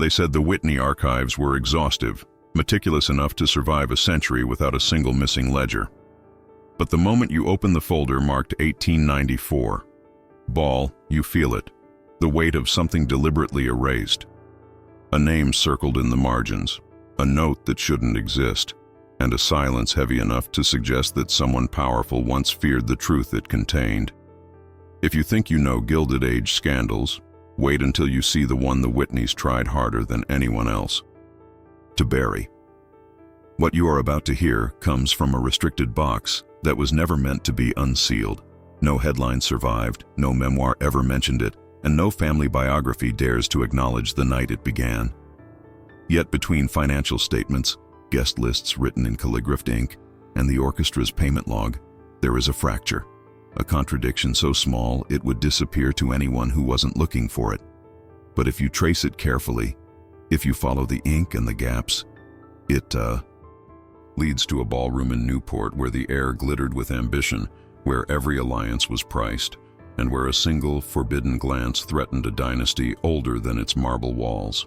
They said the Whitney archives were exhaustive, meticulous enough to survive a century without a single missing ledger. But the moment you open the folder marked 1894, ball, you feel it, the weight of something deliberately erased. A name circled in the margins, a note that shouldn't exist, and a silence heavy enough to suggest that someone powerful once feared the truth it contained. If you think you know Gilded Age scandals, wait until you see the one the Whitneys tried harder than anyone else to bury. What you are about to hear comes from a restricted box that was never meant to be unsealed. No headline survived, no memoir ever mentioned it, and no family biography dares to acknowledge the night it began. Yet between financial statements, guest lists written in calligraphed ink, and the orchestra's payment log, there is a fracture, a contradiction so small it would disappear to anyone who wasn't looking for it. But if you trace it carefully, if you follow the ink and the gaps, it leads to a ballroom in Newport where the air glittered with ambition, where every alliance was priced, and where a single forbidden glance threatened a dynasty older than its marble walls.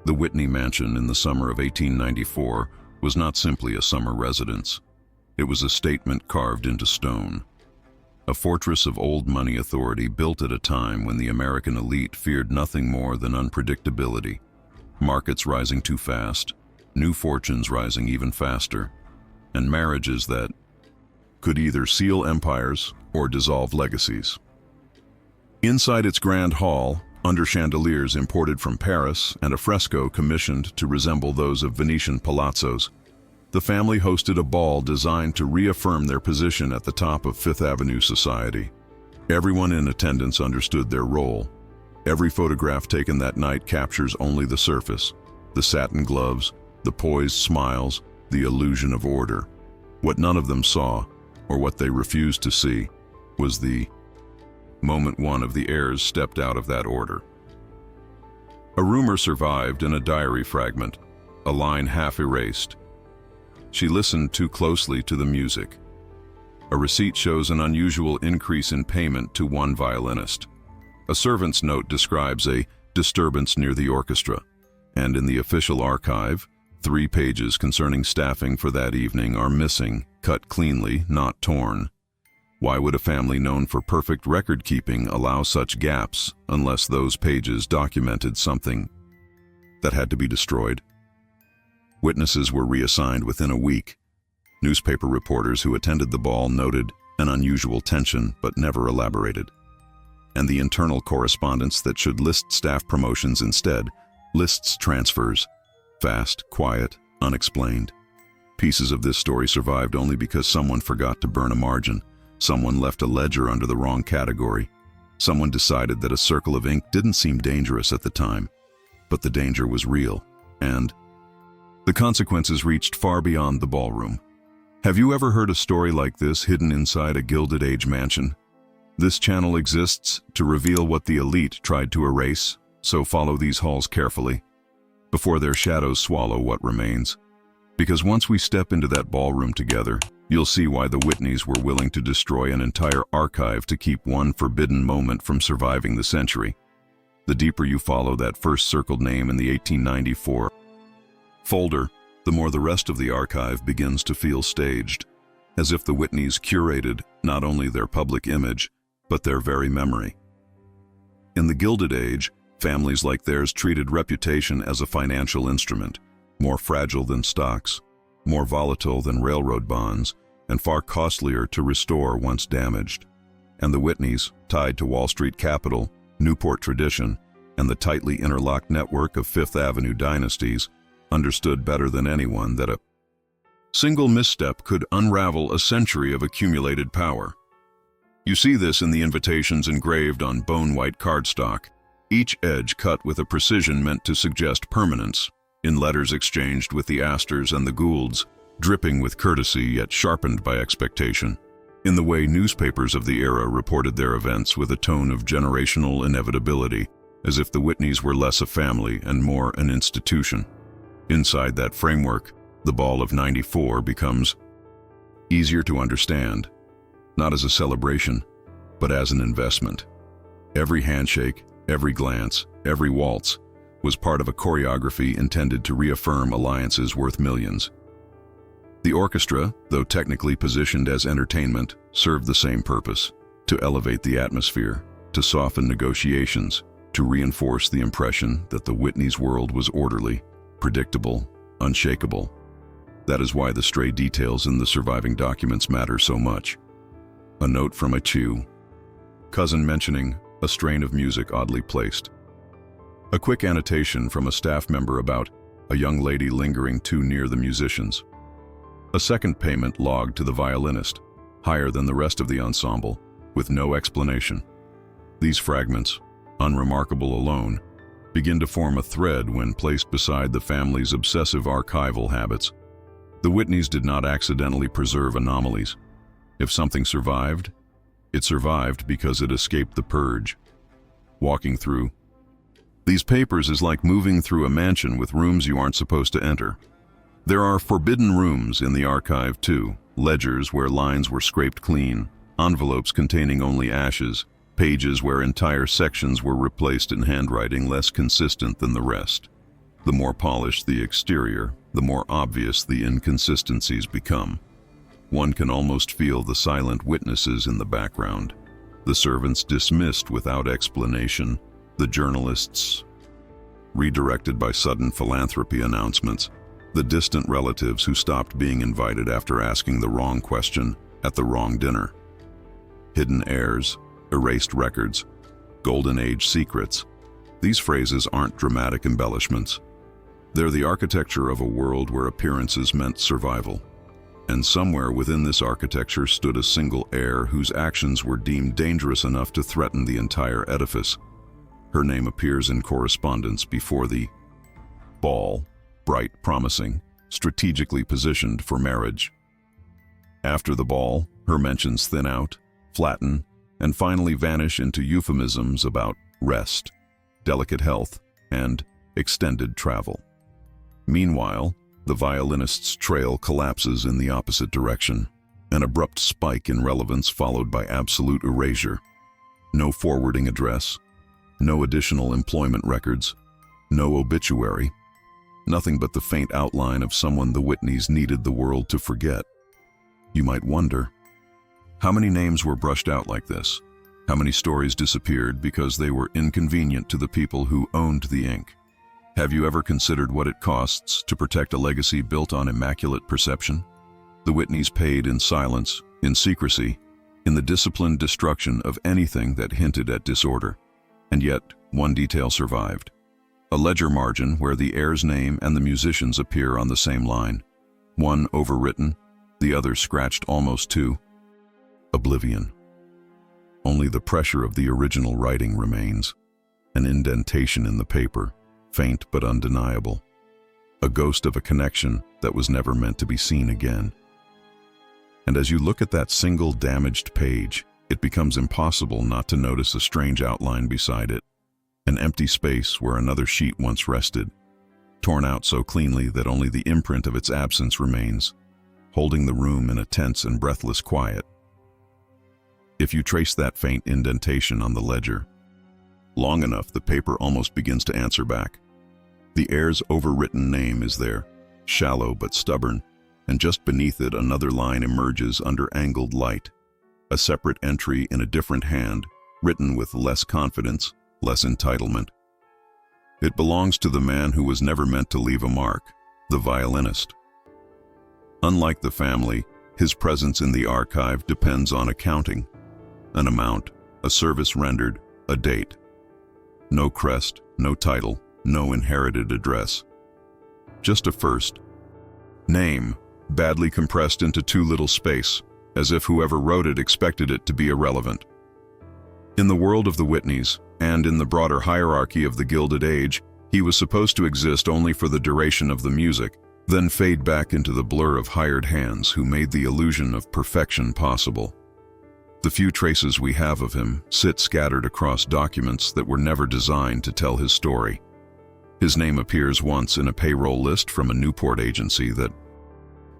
The Whitney Mansion in the summer of 1894 was not simply a summer residence. It was a statement carved into stone. A fortress of old money authority built at a time when the American elite feared nothing more than unpredictability, markets rising too fast, new fortunes rising even faster, and marriages that could either seal empires or dissolve legacies. Inside its grand hall, under chandeliers imported from Paris and a fresco commissioned to resemble those of Venetian palazzos, the family hosted a ball designed to reaffirm their position at the top of Fifth Avenue society. Everyone in attendance understood their role. Every photograph taken that night captures only the surface, the satin gloves, the poised smiles, the illusion of order. What none of them saw, or what they refused to see, was the moment one of the heirs stepped out of that order. A rumor survived in a diary fragment, a line half erased. She listened too closely to the music. A receipt shows an unusual increase in payment to one violinist. A servant's note describes a disturbance near the orchestra, and in the official archive, 3 pages concerning staffing for that evening are missing, cut cleanly, not torn. Why would a family known for perfect record-keeping allow such gaps unless those pages documented something that had to be destroyed? Witnesses were reassigned within a week. Newspaper reporters who attended the ball noted an unusual tension but never elaborated. And the internal correspondence that should list staff promotions instead lists transfers, fast, quiet, unexplained. Pieces of this story survived only because someone forgot to burn a margin. Someone left a ledger under the wrong category. Someone decided that a circle of ink didn't seem dangerous at the time, but the danger was real, and the consequences reached far beyond the ballroom. Have you ever heard a story like this hidden inside a Gilded Age mansion? This channel exists to reveal what the elite tried to erase, so follow these halls carefully, before their shadows swallow what remains. Because once we step into that ballroom together, you'll see why the Whitneys were willing to destroy an entire archive to keep one forbidden moment from surviving the century. The deeper you follow that first circled name in the 1894 folder, the more the rest of the archive begins to feel staged, as if the Whitneys curated not only their public image, but their very memory. In the Gilded Age, families like theirs treated reputation as a financial instrument, more fragile than stocks, more volatile than railroad bonds, and far costlier to restore once damaged. And the Whitneys, tied to Wall Street capital, Newport tradition, and the tightly interlocked network of Fifth Avenue dynasties, understood better than anyone that a single misstep could unravel a century of accumulated power. You see this in the invitations engraved on bone-white cardstock, each edge cut with a precision meant to suggest permanence, in letters exchanged with the Astors and the Goulds, dripping with courtesy yet sharpened by expectation, in the way newspapers of the era reported their events with a tone of generational inevitability, as if the Whitneys were less a family and more an institution. Inside that framework, the ball of '94 becomes easier to understand, not as a celebration, but as an investment. Every handshake, every glance, every waltz was part of a choreography intended to reaffirm alliances worth millions. The orchestra, though technically positioned as entertainment, served the same purpose: to elevate the atmosphere, to soften negotiations, to reinforce the impression that the Whitneys' world was orderly, predictable, unshakable. That is why the stray details in the surviving documents matter so much. A note from a cousin mentioning a strain of music oddly placed. A quick annotation from a staff member about a young lady lingering too near the musicians. A second payment logged to the violinist, higher than the rest of the ensemble, with no explanation. These fragments, unremarkable alone, begin to form a thread when placed beside the family's obsessive archival habits. The Whitneys did not accidentally preserve anomalies. If something survived, it survived because it escaped the purge. Walking through these papers is like moving through a mansion with rooms you aren't supposed to enter. There are forbidden rooms in the archive too, ledgers where lines were scraped clean, envelopes containing only ashes, pages where entire sections were replaced in handwriting less consistent than the rest. The more polished the exterior, the more obvious the inconsistencies become. One can almost feel the silent witnesses in the background, the servants dismissed without explanation, the journalists redirected by sudden philanthropy announcements, the distant relatives who stopped being invited after asking the wrong question at the wrong dinner. Hidden heirs, erased records, golden age secrets. These phrases aren't dramatic embellishments. They're the architecture of a world where appearances meant survival. And somewhere within this architecture stood a single heir whose actions were deemed dangerous enough to threaten the entire edifice. Her name appears in correspondence before the ball, bright, promising, strategically positioned for marriage. After the ball, her mentions thin out, flatten, and finally vanish into euphemisms about rest, delicate health, and extended travel. Meanwhile, the violinist's trail collapses in the opposite direction, an abrupt spike in relevance followed by absolute erasure. No forwarding address, no additional employment records, no obituary, nothing but the faint outline of someone the Whitneys needed the world to forget. You might wonder, how many names were brushed out like this? How many stories disappeared because they were inconvenient to the people who owned the ink? Have you ever considered what it costs to protect a legacy built on immaculate perception? The Whitneys paid in silence, in secrecy, in the disciplined destruction of anything that hinted at disorder. And yet, one detail survived. A ledger margin where the heir's name and the musicians appear on the same line. One overwritten, the other scratched almost to oblivion. Only the pressure of the original writing remains. An indentation in the paper, faint but undeniable. A ghost of a connection that was never meant to be seen again. And as you look at that single damaged page, it becomes impossible not to notice a strange outline beside it. An empty space where another sheet once rested, torn out so cleanly that only the imprint of its absence remains, holding the room in a tense and breathless quiet. If you trace that faint indentation on the ledger, long enough the paper almost begins to answer back. The heir's overwritten name is there, shallow but stubborn, and just beneath it another line emerges under angled light. A separate entry in a different hand, written with less confidence, less entitlement. It belongs to the man who was never meant to leave a mark, the violinist. Unlike the family, his presence in the archive depends on accounting. An amount, a service rendered, a date. No crest, no title, no inherited address. Just a first name, badly compressed into too little space, as if whoever wrote it expected it to be irrelevant. In the world of the Whitneys, and in the broader hierarchy of the Gilded Age, he was supposed to exist only for the duration of the music, then fade back into the blur of hired hands who made the illusion of perfection possible. The few traces we have of him sit scattered across documents that were never designed to tell his story. His name appears once in a payroll list from a Newport agency that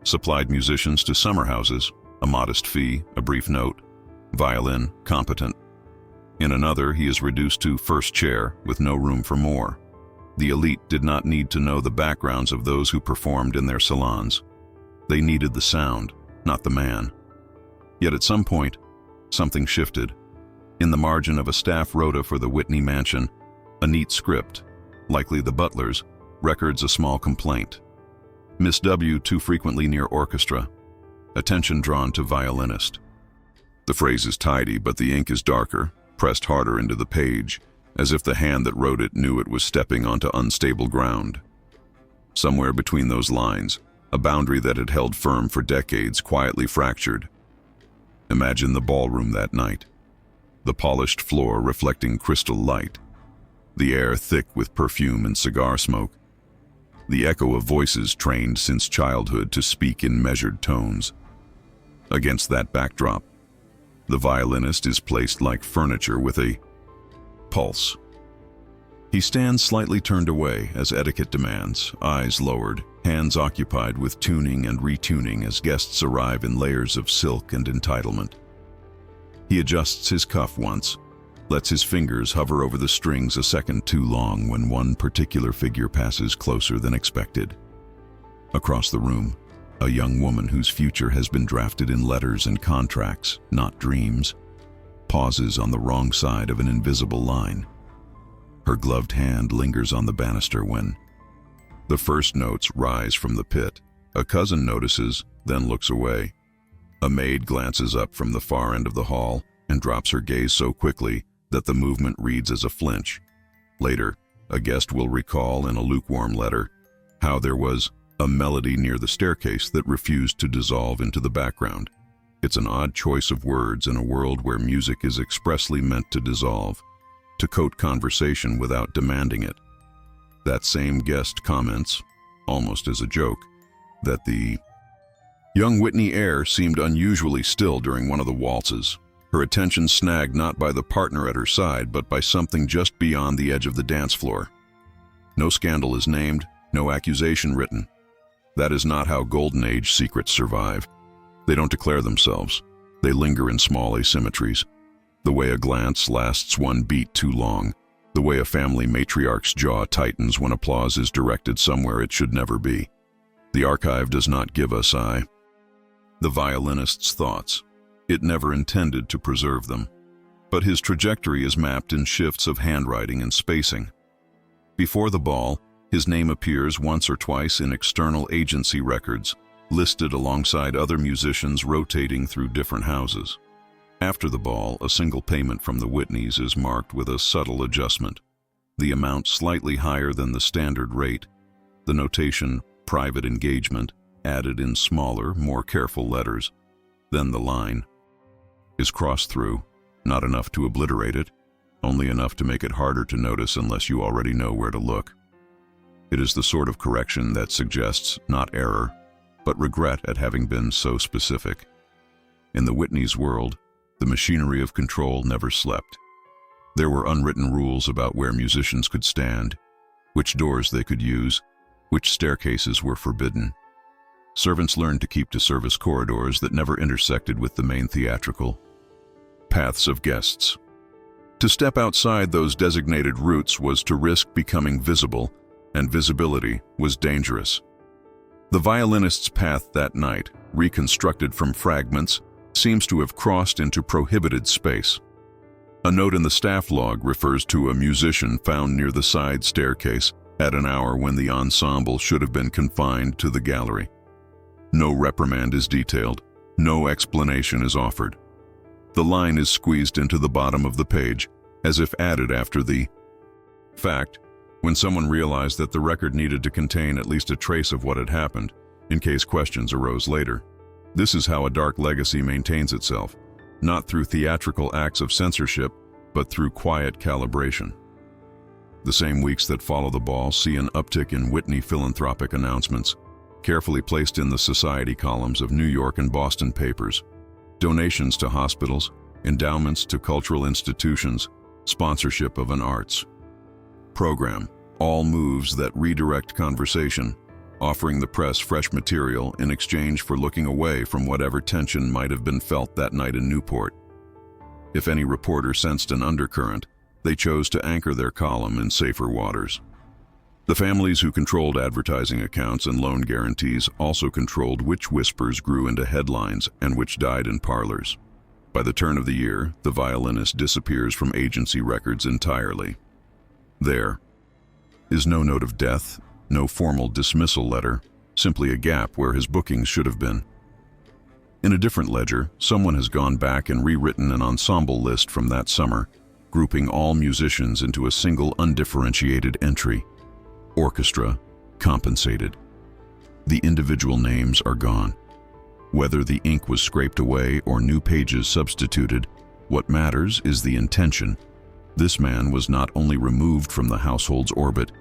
supplied musicians to summer houses, a modest fee, a brief note, violin, competent. In another, he is reduced to first chair with no room for more. The elite did not need to know the backgrounds of those who performed in their salons. They needed the sound, not the man. Yet at some point, something shifted. In the margin of a staff rota for the Whitney Mansion, a neat script, likely the butler's, records a small complaint. Miss W too frequently near orchestra. Attention drawn to violinist. The phrase is tidy, but the ink is darker, pressed harder into the page, as if the hand that wrote it knew it was stepping onto unstable ground. Somewhere between those lines, a boundary that had held firm for decades quietly fractured. Imagine the ballroom that night. The polished floor reflecting crystal light. The air thick with perfume and cigar smoke. The echo of voices trained since childhood to speak in measured tones. Against that backdrop, the violinist is placed like furniture with a pulse. He stands slightly turned away as etiquette demands, eyes lowered, hands occupied with tuning and retuning as guests arrive in layers of silk and entitlement. He adjusts his cuff once, lets his fingers hover over the strings a second too long when one particular figure passes closer than expected. Across the room, a young woman whose future has been drafted in letters and contracts, not dreams, pauses on the wrong side of an invisible line. Her gloved hand lingers on the banister when the first notes rise from the pit. A cousin notices, then looks away. A maid glances up from the far end of the hall and drops her gaze so quickly that the movement reads as a flinch. Later, a guest will recall in a lukewarm letter how there was a melody near the staircase that refused to dissolve into the background. It's an odd choice of words in a world where music is expressly meant to dissolve, to coat conversation without demanding it. That same guest comments, almost as a joke, that the young Whitney heir seemed unusually still during one of the waltzes, her attention snagged not by the partner at her side, but by something just beyond the edge of the dance floor. No scandal is named, no accusation written. That is not how Golden Age secrets survive. They don't declare themselves. They linger in small asymmetries. The way a glance lasts one beat too long. The way a family matriarch's jaw tightens when applause is directed somewhere it should never be. The archive does not give us the violinist's thoughts. It never intended to preserve them. But his trajectory is mapped in shifts of handwriting and spacing. Before the ball, his name appears once or twice in external agency records, listed alongside other musicians rotating through different houses. After the ball, a single payment from the Whitneys is marked with a subtle adjustment. The amount slightly higher than the standard rate. The notation, private engagement, added in smaller, more careful letters. Then the line is crossed through, not enough to obliterate it, only enough to make it harder to notice unless you already know where to look. It is the sort of correction that suggests not error, but regret at having been so specific. In the Whitneys' world, the machinery of control never slept. There were unwritten rules about where musicians could stand, which doors they could use, which staircases were forbidden. Servants learned to keep to service corridors that never intersected with the main theatrical paths of guests. To step outside those designated routes was to risk becoming visible, and visibility was dangerous. The violinist's path that night, reconstructed from fragments, seems to have crossed into prohibited space. A note in the staff log refers to a musician found near the side staircase at an hour when the ensemble should have been confined to the gallery. No reprimand is detailed, no explanation is offered. The line is squeezed into the bottom of the page, as if added after the fact, when someone realized that the record needed to contain at least a trace of what had happened, in case questions arose later. This is how a dark legacy maintains itself, not through theatrical acts of censorship, but through quiet calibration. The same weeks that follow the ball see an uptick in Whitney philanthropic announcements, carefully placed in the society columns of New York and Boston papers. Donations to hospitals, endowments to cultural institutions, sponsorship of an arts program, all moves that redirect conversation, offering the press fresh material in exchange for looking away from whatever tension might have been felt that night in Newport. If any reporter sensed an undercurrent, they chose to anchor their column in safer waters. The families who controlled advertising accounts and loan guarantees also controlled which whispers grew into headlines and which died in parlors. By the turn of the year, the violinist disappears from agency records entirely. There is no note of death, no formal dismissal letter, simply a gap where his bookings should have been. In a different ledger, someone has gone back and rewritten an ensemble list from that summer, grouping all musicians into a single undifferentiated entry. Orchestra, compensated. The individual names are gone. Whether the ink was scraped away or new pages substituted, what matters is the intention. This man was not only removed from the household's orbit,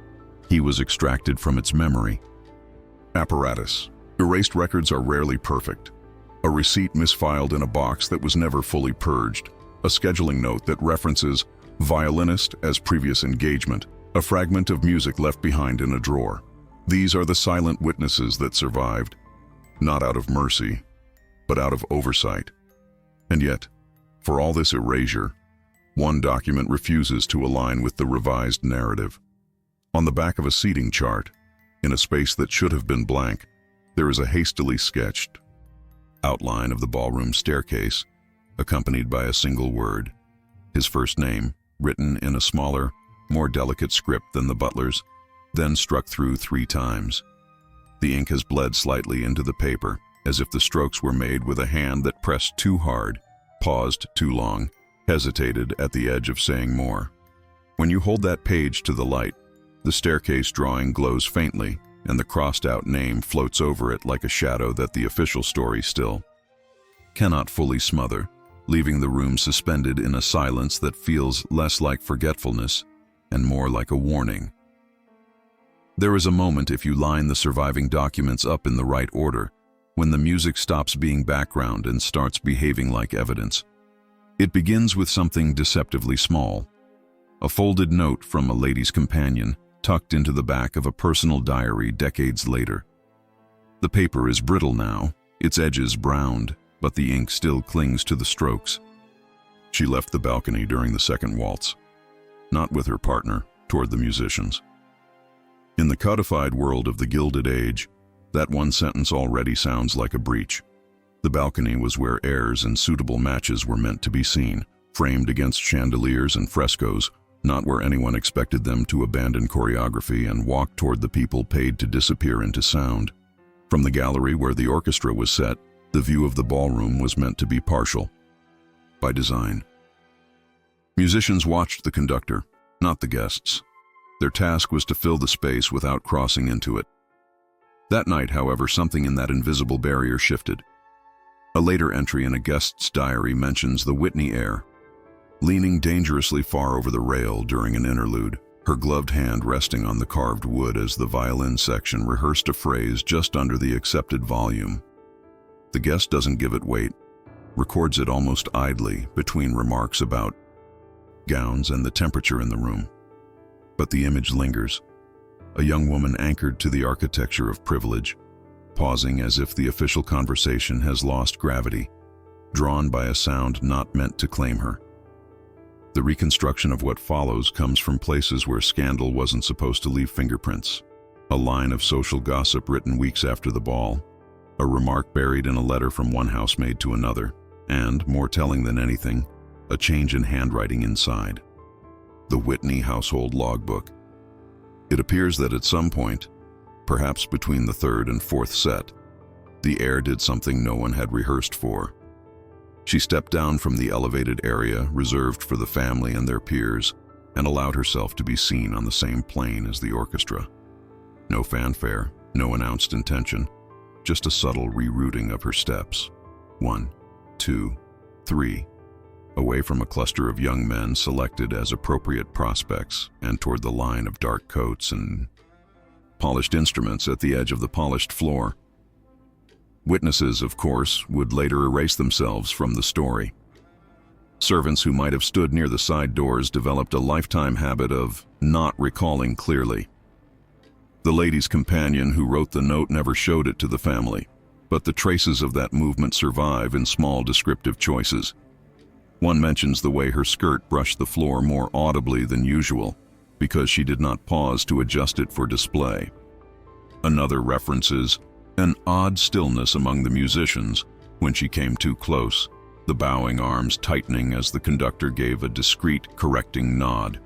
he was extracted from its memory. Apparatus. Erased records are rarely perfect. A receipt misfiled in a box that was never fully purged. A scheduling note that references violinist as previous engagement. A fragment of music left behind in a drawer. These are the silent witnesses that survived, not out of mercy, but out of oversight. And yet, for all this erasure, one document refuses to align with the revised narrative. On the back of a seating chart, in a space that should have been blank, there is a hastily sketched outline of the ballroom staircase, accompanied by a single word, his first name, written in a smaller, more delicate script than the butler's, then struck through 3 times. The ink has bled slightly into the paper, as if the strokes were made with a hand that pressed too hard, paused too long, hesitated at the edge of saying more. When you hold that page to the light, the staircase drawing glows faintly, and the crossed-out name floats over it like a shadow that the official story still cannot fully smother, leaving the room suspended in a silence that feels less like forgetfulness and more like a warning. There is a moment, if you line the surviving documents up in the right order, when the music stops being background and starts behaving like evidence. It begins with something deceptively small. A folded note from a lady's companion, tucked into the back of a personal diary decades later. The paper is brittle now, its edges browned, but the ink still clings to the strokes. She left the balcony during the second waltz, not with her partner, toward the musicians. In the codified world of the Gilded Age, that one sentence already sounds like a breach. The balcony was where heirs and suitable matches were meant to be seen, framed against chandeliers and frescoes, not where anyone expected them to abandon choreography and walk toward the people paid to disappear into sound. From the gallery where the orchestra was set, the view of the ballroom was meant to be partial, by design. Musicians watched the conductor, not the guests. Their task was to fill the space without crossing into it. That night, however, something in that invisible barrier shifted. A later entry in a guest's diary mentions the Whitney heir, leaning dangerously far over the rail during an interlude, her gloved hand resting on the carved wood as the violin section rehearsed a phrase just under the accepted volume. The guest doesn't give it weight, records it almost idly between remarks about gowns and the temperature in the room. But the image lingers, a young woman anchored to the architecture of privilege, pausing as if the official conversation has lost gravity, drawn by a sound not meant to claim her. The reconstruction of what follows comes from places where scandal wasn't supposed to leave fingerprints. A line of social gossip written weeks after the ball, a remark buried in a letter from one housemaid to another, and, more telling than anything, a change in handwriting inside. The Whitney household logbook. It appears that at some point, perhaps between the 3rd and 4th set, the heir did something no one had rehearsed for. She stepped down from the elevated area reserved for the family and their peers and allowed herself to be seen on the same plane as the orchestra. No fanfare, no announced intention, just a subtle rerouting of her steps. 1, 2, 3, away from a cluster of young men selected as appropriate prospects and toward the line of dark coats and polished instruments at the edge of the polished floor. Witnesses, of course, would later erase themselves from the story. Servants who might have stood near the side doors developed a lifetime habit of not recalling clearly. The lady's companion who wrote the note never showed it to the family, but the traces of that movement survive in small descriptive choices. One mentions the way her skirt brushed the floor more audibly than usual, because she did not pause to adjust it for display. Another references an odd stillness among the musicians when she came too close, the bowing arms tightening as the conductor gave a discreet, correcting nod.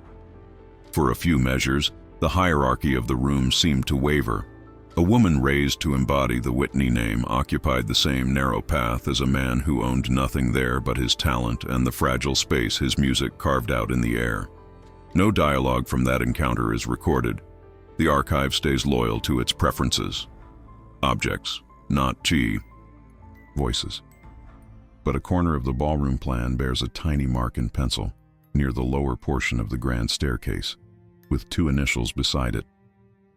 For a few measures, the hierarchy of the room seemed to waver. A woman raised to embody the Whitney name occupied the same narrow path as a man who owned nothing there but his talent and the fragile space his music carved out in the air. No dialogue from that encounter is recorded. The archive stays loyal to its preferences. Objects, not voices. But a corner of the ballroom plan bears a tiny mark in pencil, near the lower portion of the grand staircase, with 2 initials beside it,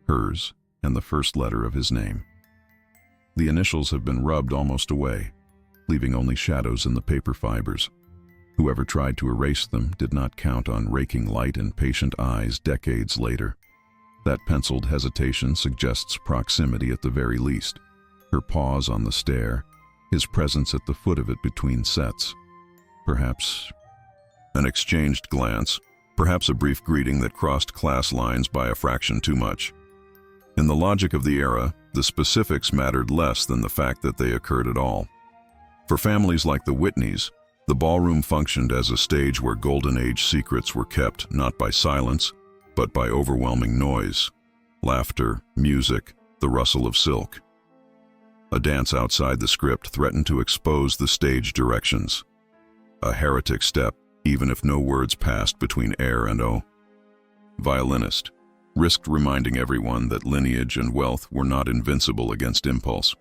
hers and the first letter of his name. The initials have been rubbed almost away, leaving only shadows in the paper fibers. Whoever tried to erase them did not count on raking light and patient eyes decades later. That penciled hesitation suggests proximity at the very least. Her pause on the stair, his presence at the foot of it between sets. Perhaps an exchanged glance, perhaps a brief greeting that crossed class lines by a fraction too much. In the logic of the era, the specifics mattered less than the fact that they occurred at all. For families like the Whitneys, the ballroom functioned as a stage where Golden Age secrets were kept not by silence, but by overwhelming noise, laughter, music, the rustle of silk. A dance outside the script threatened to expose the stage directions. A heretic step, even if no words passed between air and o. Violinist risked reminding everyone that lineage and wealth were not invincible against impulse.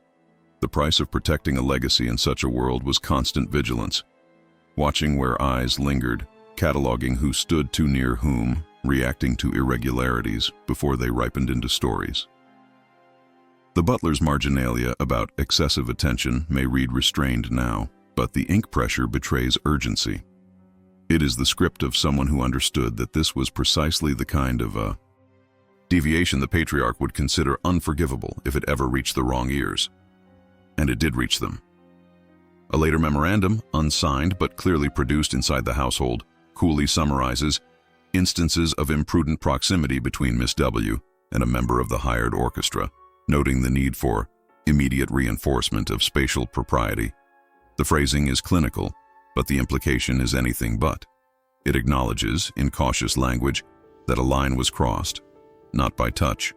The price of protecting a legacy in such a world was constant vigilance, watching where eyes lingered, cataloging who stood too near whom, reacting to irregularities before they ripened into stories. The butler's marginalia about excessive attention may read restrained now, but the ink pressure betrays urgency. It is the script of someone who understood that this was precisely the kind of deviation the patriarch would consider unforgivable if it ever reached the wrong ears. And it did reach them. A later memorandum, unsigned but clearly produced inside the household, coolly summarizes instances of imprudent proximity between Miss W. and a member of the hired orchestra, noting the need for immediate reinforcement of spatial propriety. The phrasing is clinical, but the implication is anything but. It acknowledges, in cautious language, that a line was crossed, not by touch,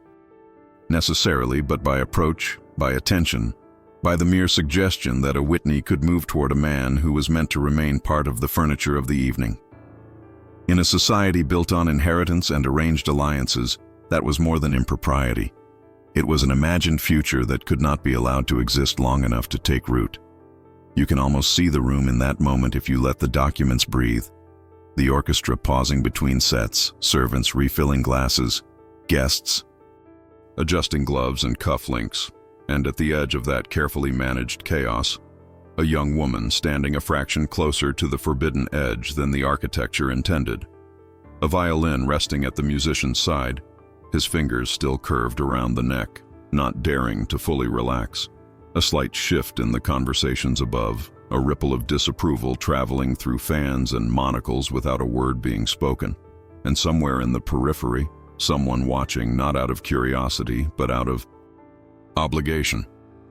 necessarily, but by approach, by attention, by the mere suggestion that a Whitney could move toward a man who was meant to remain part of the furniture of the evening. In a society built on inheritance and arranged alliances, that was more than impropriety. It was an imagined future that could not be allowed to exist long enough to take root. You can almost see the room in that moment if you let the documents breathe. The orchestra pausing between sets, servants refilling glasses, guests adjusting gloves and cufflinks, and at the edge of that carefully managed chaos, a young woman standing a fraction closer to the forbidden edge than the architecture intended. A violin resting at the musician's side, his fingers still curved around the neck, not daring to fully relax. A slight shift in the conversations above, a ripple of disapproval traveling through fans and monocles without a word being spoken. And somewhere in the periphery, someone watching not out of curiosity, but out of obligation.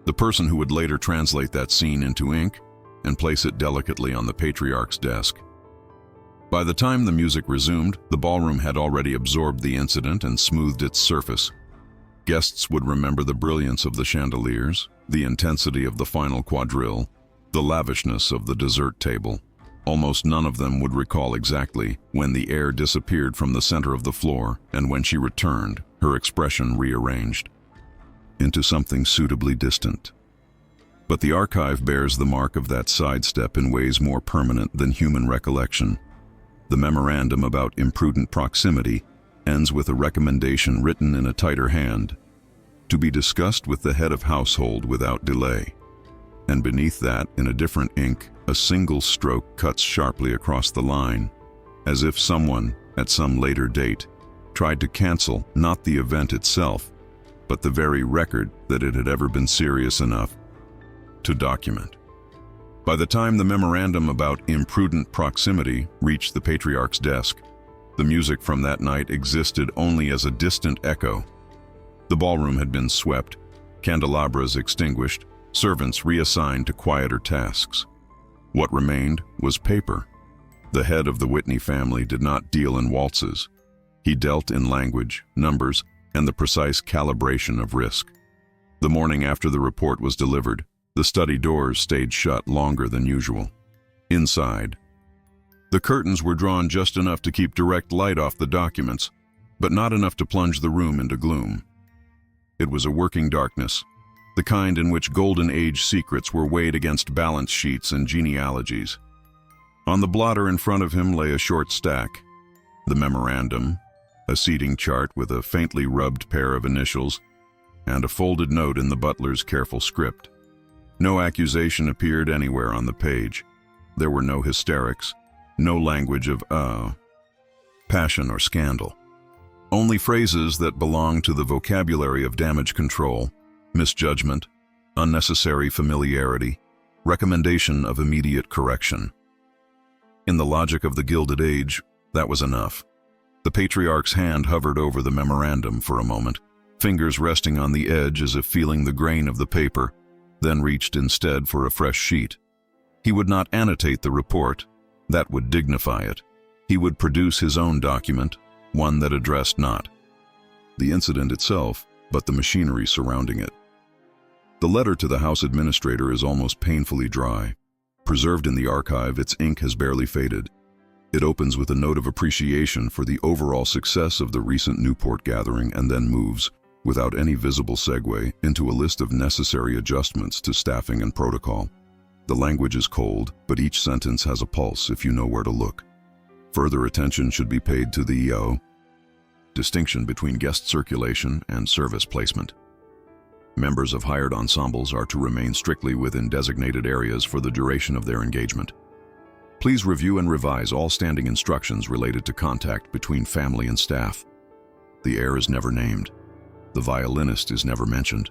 The person who would later translate that scene into ink and place it delicately on the patriarch's desk. By the time the music resumed, the ballroom had already absorbed the incident and smoothed its surface. Guests would remember the brilliance of the chandeliers, the intensity of the final quadrille, the lavishness of the dessert table. Almost none of them would recall exactly when the air disappeared from the center of the floor and when she returned, her expression rearranged into something suitably distant. But the archive bears the mark of that sidestep in ways more permanent than human recollection. The memorandum about imprudent proximity ends with a recommendation written in a tighter hand, to be discussed with the head of household without delay. And beneath that, in a different ink, a single stroke cuts sharply across the line, as if someone, at some later date, tried to cancel not the event itself, but the very record that it had ever been serious enough to document. By the time the memorandum about imprudent proximity reached the patriarch's desk, The music from that night existed only as a distant echo. The ballroom had been swept, candelabras extinguished, servants reassigned to quieter tasks. What remained was paper. The head of the Whitney family did not deal in waltzes. He dealt in language, numbers, and the precise calibration of risk. The morning after the report was delivered, the study doors stayed shut longer than usual. Inside, the curtains were drawn just enough to keep direct light off the documents, but not enough to plunge the room into gloom. It was a working darkness, the kind in which Golden Age secrets were weighed against balance sheets and genealogies. On the blotter in front of him lay a short stack, the memorandum, a seating chart with a faintly rubbed pair of initials, and a folded note in the butler's careful script. No accusation appeared anywhere on the page. There were no hysterics, no language of passion or scandal. Only phrases that belonged to the vocabulary of damage control, misjudgment, unnecessary familiarity, recommendation of immediate correction. In the logic of the Gilded Age, that was enough. The patriarch's hand hovered over the memorandum for a moment, fingers resting on the edge as if feeling the grain of the paper, then reached instead for a fresh sheet. He would not annotate the report. That would dignify it. He would produce his own document, one that addressed not the incident itself, but the machinery surrounding it. The letter to the house administrator is almost painfully dry. Preserved in the archive, its ink has barely faded. It opens with a note of appreciation for the overall success of the recent Newport gathering and then moves, without any visible segue, into a list of necessary adjustments to staffing and protocol. The language is cold, but each sentence has a pulse if you know where to look. Further attention should be paid to the distinction between guest circulation and service placement. Members of hired ensembles are to remain strictly within designated areas for the duration of their engagement. Please review and revise all standing instructions related to contact between family and staff. The heir is never named. The violinist is never mentioned.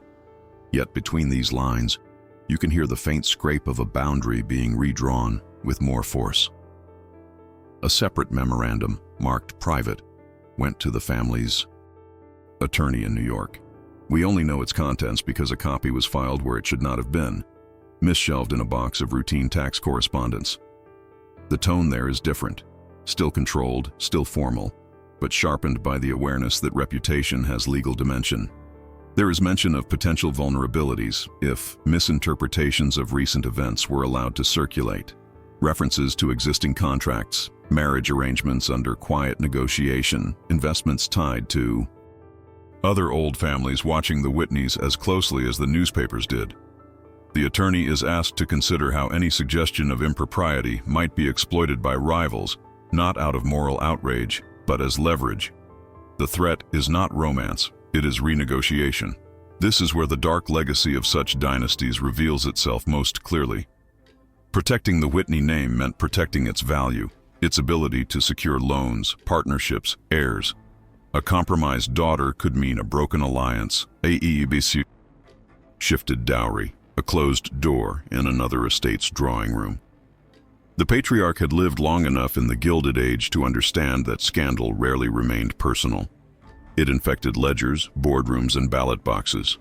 Yet between these lines, you can hear the faint scrape of a boundary being redrawn with more force. A separate memorandum, marked private, went to the family's attorney in New York. We only know its contents because a copy was filed where it should not have been, misshelved in a box of routine tax correspondence. The tone there is different, still controlled, still formal, but sharpened by the awareness that reputation has legal dimension. There is mention of potential vulnerabilities if misinterpretations of recent events were allowed to circulate, references to existing contracts, marriage arrangements under quiet negotiation, investments tied to other old families watching the Whitneys as closely as the newspapers did. The attorney is asked to consider how any suggestion of impropriety might be exploited by rivals, not out of moral outrage, but as leverage. The threat is not romance, it is renegotiation. This is where the dark legacy of such dynasties reveals itself most clearly. Protecting the Whitney name meant protecting its value, its ability to secure loans, partnerships, heirs. A compromised daughter could mean a broken alliance, shifted dowry, a closed door in another estate's drawing room. The patriarch had lived long enough in the Gilded Age to understand that scandal rarely remained personal. It infected ledgers, boardrooms, and ballot boxes.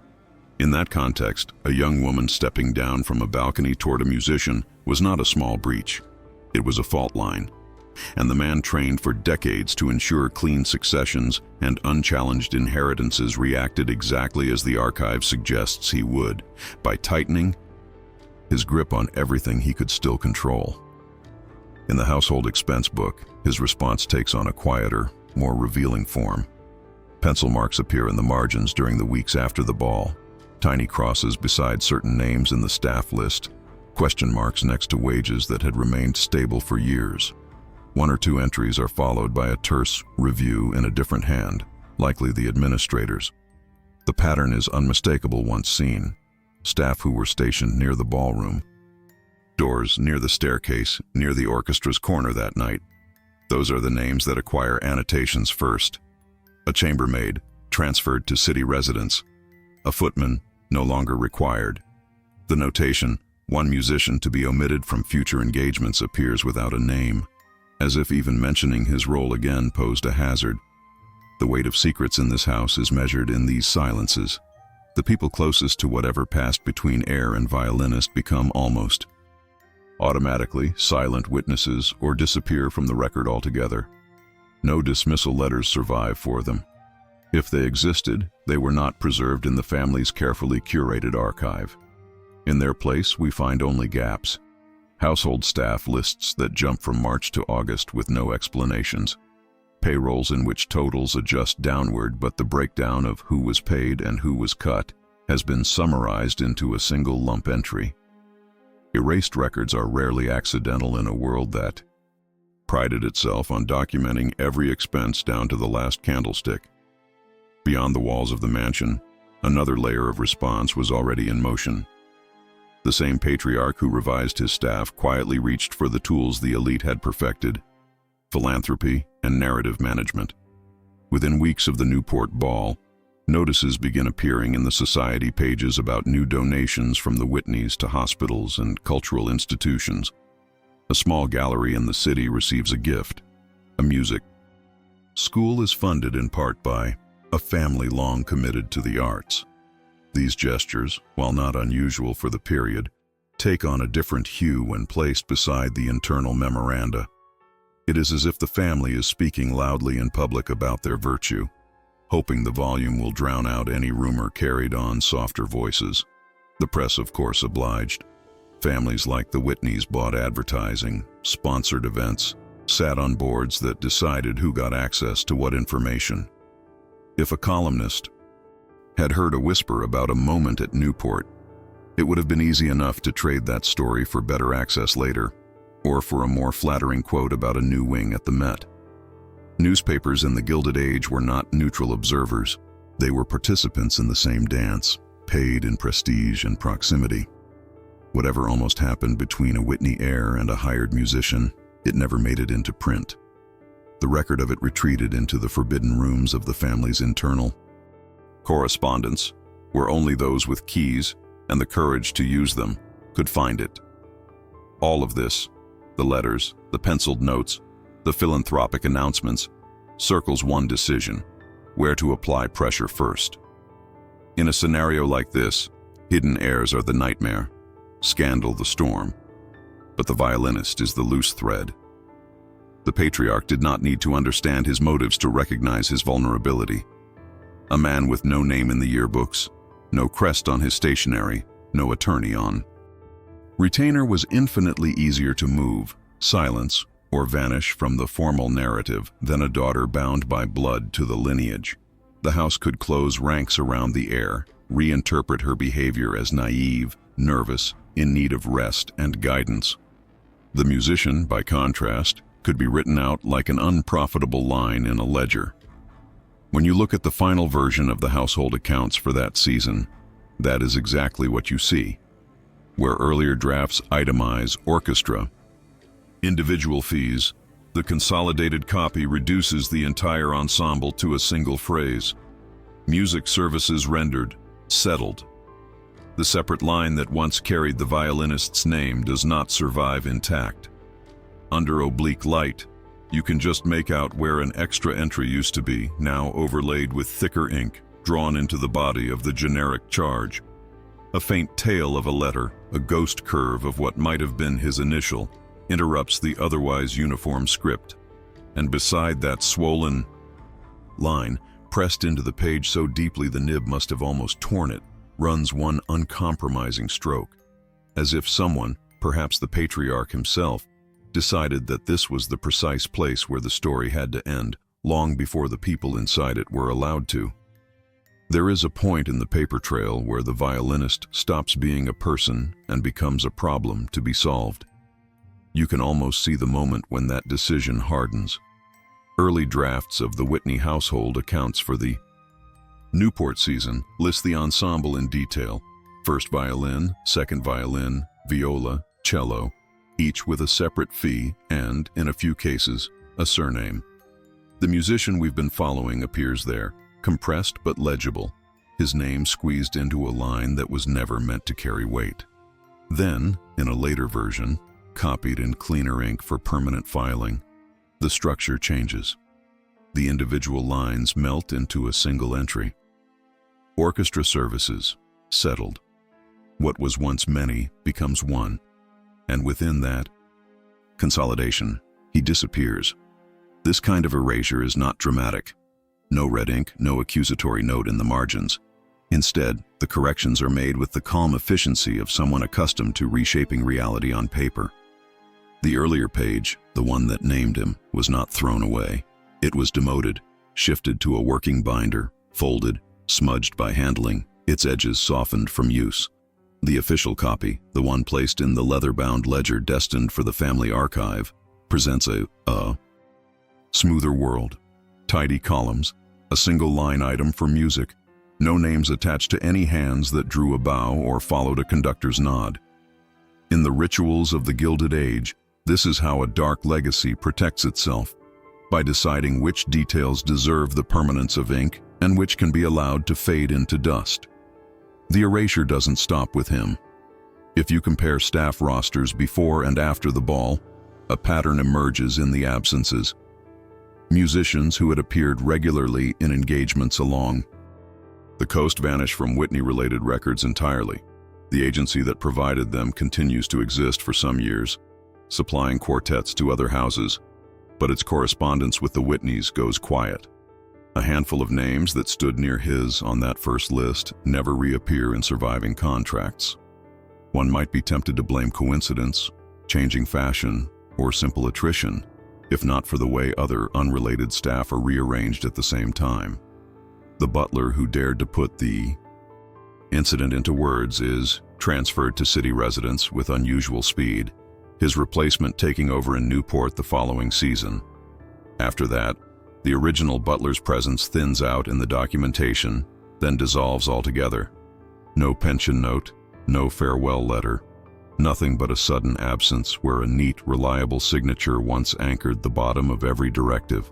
In that context, a young woman stepping down from a balcony toward a musician was not a small breach. It was a fault line. And the man trained for decades to ensure clean successions and unchallenged inheritances reacted exactly as the archive suggests he would, by tightening his grip on everything he could still control. In the household expense book, his response takes on a quieter, more revealing form. Pencil marks appear in the margins during the weeks after the ball, tiny crosses beside certain names in the staff list, question marks next to wages that had remained stable for years. One or two entries are followed by a terse review in a different hand, likely the administrator's. The pattern is unmistakable once seen. Staff who were stationed near the ballroom. Doors near the staircase, near the orchestra's corner that night. Those are the names that acquire annotations first. A chambermaid, transferred to city residence. A footman, no longer required. The notation, one musician to be omitted from future engagements, appears without a name. as if even mentioning his role again posed a hazard. The weight of secrets in this house is measured in these silences. The people closest to whatever passed between heir and violinist become almost automatically silent witnesses or disappear from the record altogether. No dismissal letters survive for them. If they existed, they were not preserved in the family's carefully curated archive. In their place, we find only gaps. Household staff lists that jump from March to August with no explanations. Payrolls in which totals adjust downward, but the breakdown of who was paid and who was cut has been summarized into a single lump entry. Erased records are rarely accidental in a world that prided itself on documenting every expense down to the last candlestick. Beyond the walls of the mansion, another layer of response was already in motion. The same patriarch who revised his staff quietly reached for the tools the elite had perfected: philanthropy and narrative management. Within weeks of the Newport ball, notices begin appearing in the society pages about new donations from the Whitneys to hospitals and cultural institutions. A small gallery in the city receives a gift, a music school is funded in part by a family long committed to the arts. These gestures, while not unusual for the period, take on a different hue when placed beside the internal memoranda. It is as if the family is speaking loudly in public about their virtue, hoping the volume will drown out any rumor carried on softer voices. The press, of course, obliged. Families like the Whitneys bought advertising, sponsored events, sat on boards that decided who got access to what information. If a columnist had heard a whisper about a moment at Newport, it would have been easy enough to trade that story for better access later, or for a more flattering quote about a new wing at the Met. Newspapers in the Gilded Age were not neutral observers. They were participants in the same dance, paid in prestige and proximity. Whatever almost happened between a Whitney heir and a hired musician, it never made it into print. The record of it retreated into the forbidden rooms of the family's internal correspondence, where only those with keys and the courage to use them could find it. All of this, the letters, the penciled notes, the philanthropic announcements, circles one decision: where to apply pressure first. In a scenario like this, hidden heirs are the nightmare, scandal the storm, but the violinist is the loose thread. The patriarch did not need to understand his motives to recognize his vulnerability. A man with no name in the yearbooks, no crest on his stationery, no attorney on retainer was infinitely easier to move, silence, or vanish from the formal narrative than a daughter bound by blood to the lineage. The house could close ranks around the heir, reinterpret her behavior as naive, nervous, in need of rest and guidance. The musician, by contrast, could be written out like an unprofitable line in a ledger. When you look at the final version of the household accounts for that season, that is exactly what you see. Where earlier drafts itemize orchestra, individual fees, the consolidated copy reduces the entire ensemble to a single phrase: music services rendered, settled. The separate line that once carried the violinist's name does not survive intact. Under oblique light, you can just make out where an extra entry used to be, now overlaid with thicker ink, drawn into the body of the generic charge. A faint tail of a letter, a ghost curve of what might have been his initial, interrupts the otherwise uniform script, and beside that swollen line, pressed into the page so deeply the nib must have almost torn it, runs one uncompromising stroke, as if someone, perhaps the patriarch himself, decided that this was the precise place where the story had to end, long before the people inside it were allowed to. There is a point in the paper trail where the violinist stops being a person and becomes a problem to be solved. You can almost see the moment when that decision hardens. Early drafts of the Whitney household accounts for the Newport season list the ensemble in detail: first violin, second violin, viola, cello, each with a separate fee and, in a few cases, a surname. The musician we've been following appears there, compressed but legible, his name squeezed into a line that was never meant to carry weight. Then, in a later version, copied in cleaner ink for permanent filing, The structure changes. The individual lines melt into a single entry. Orchestra services, settled. What was once many becomes one. And within that, consolidation, he disappears. This kind of erasure is not dramatic. No red ink, no accusatory note in the margins. Instead, the corrections are made with the calm efficiency of someone accustomed to reshaping reality on paper. The earlier page, the one that named him, was not thrown away. It was demoted, shifted to a working binder, folded, smudged by handling, its edges softened from use. The official copy, the one placed in the leather-bound ledger destined for the family archive, presents a smoother world. Tidy columns, a single line item for music, no names attached to any hands that drew a bow or followed a conductor's nod. In the rituals of the Gilded Age, this is how a dark legacy protects itself, by deciding which details deserve the permanence of ink and which can be allowed to fade into dust. The erasure doesn't stop with him. If you compare staff rosters before and after the ball, a pattern emerges in the absences. Musicians who had appeared regularly in engagements along the coast vanish from Whitney-related records entirely. The agency that provided them continues to exist for some years, supplying quartets to other houses, but its correspondence with the Whitneys goes quiet. A handful of names that stood near his on that first list never reappear in surviving contracts. One might be tempted to blame coincidence, changing fashion, or simple attrition, if not for the way other unrelated staff are rearranged at the same time. The butler who dared to put the incident into words is transferred to city residence with unusual speed, his replacement taking over in Newport the following season. After that, the original butler's presence thins out in the documentation, then dissolves altogether. No pension note, no farewell letter, nothing but a sudden absence where a neat, reliable signature once anchored the bottom of every directive.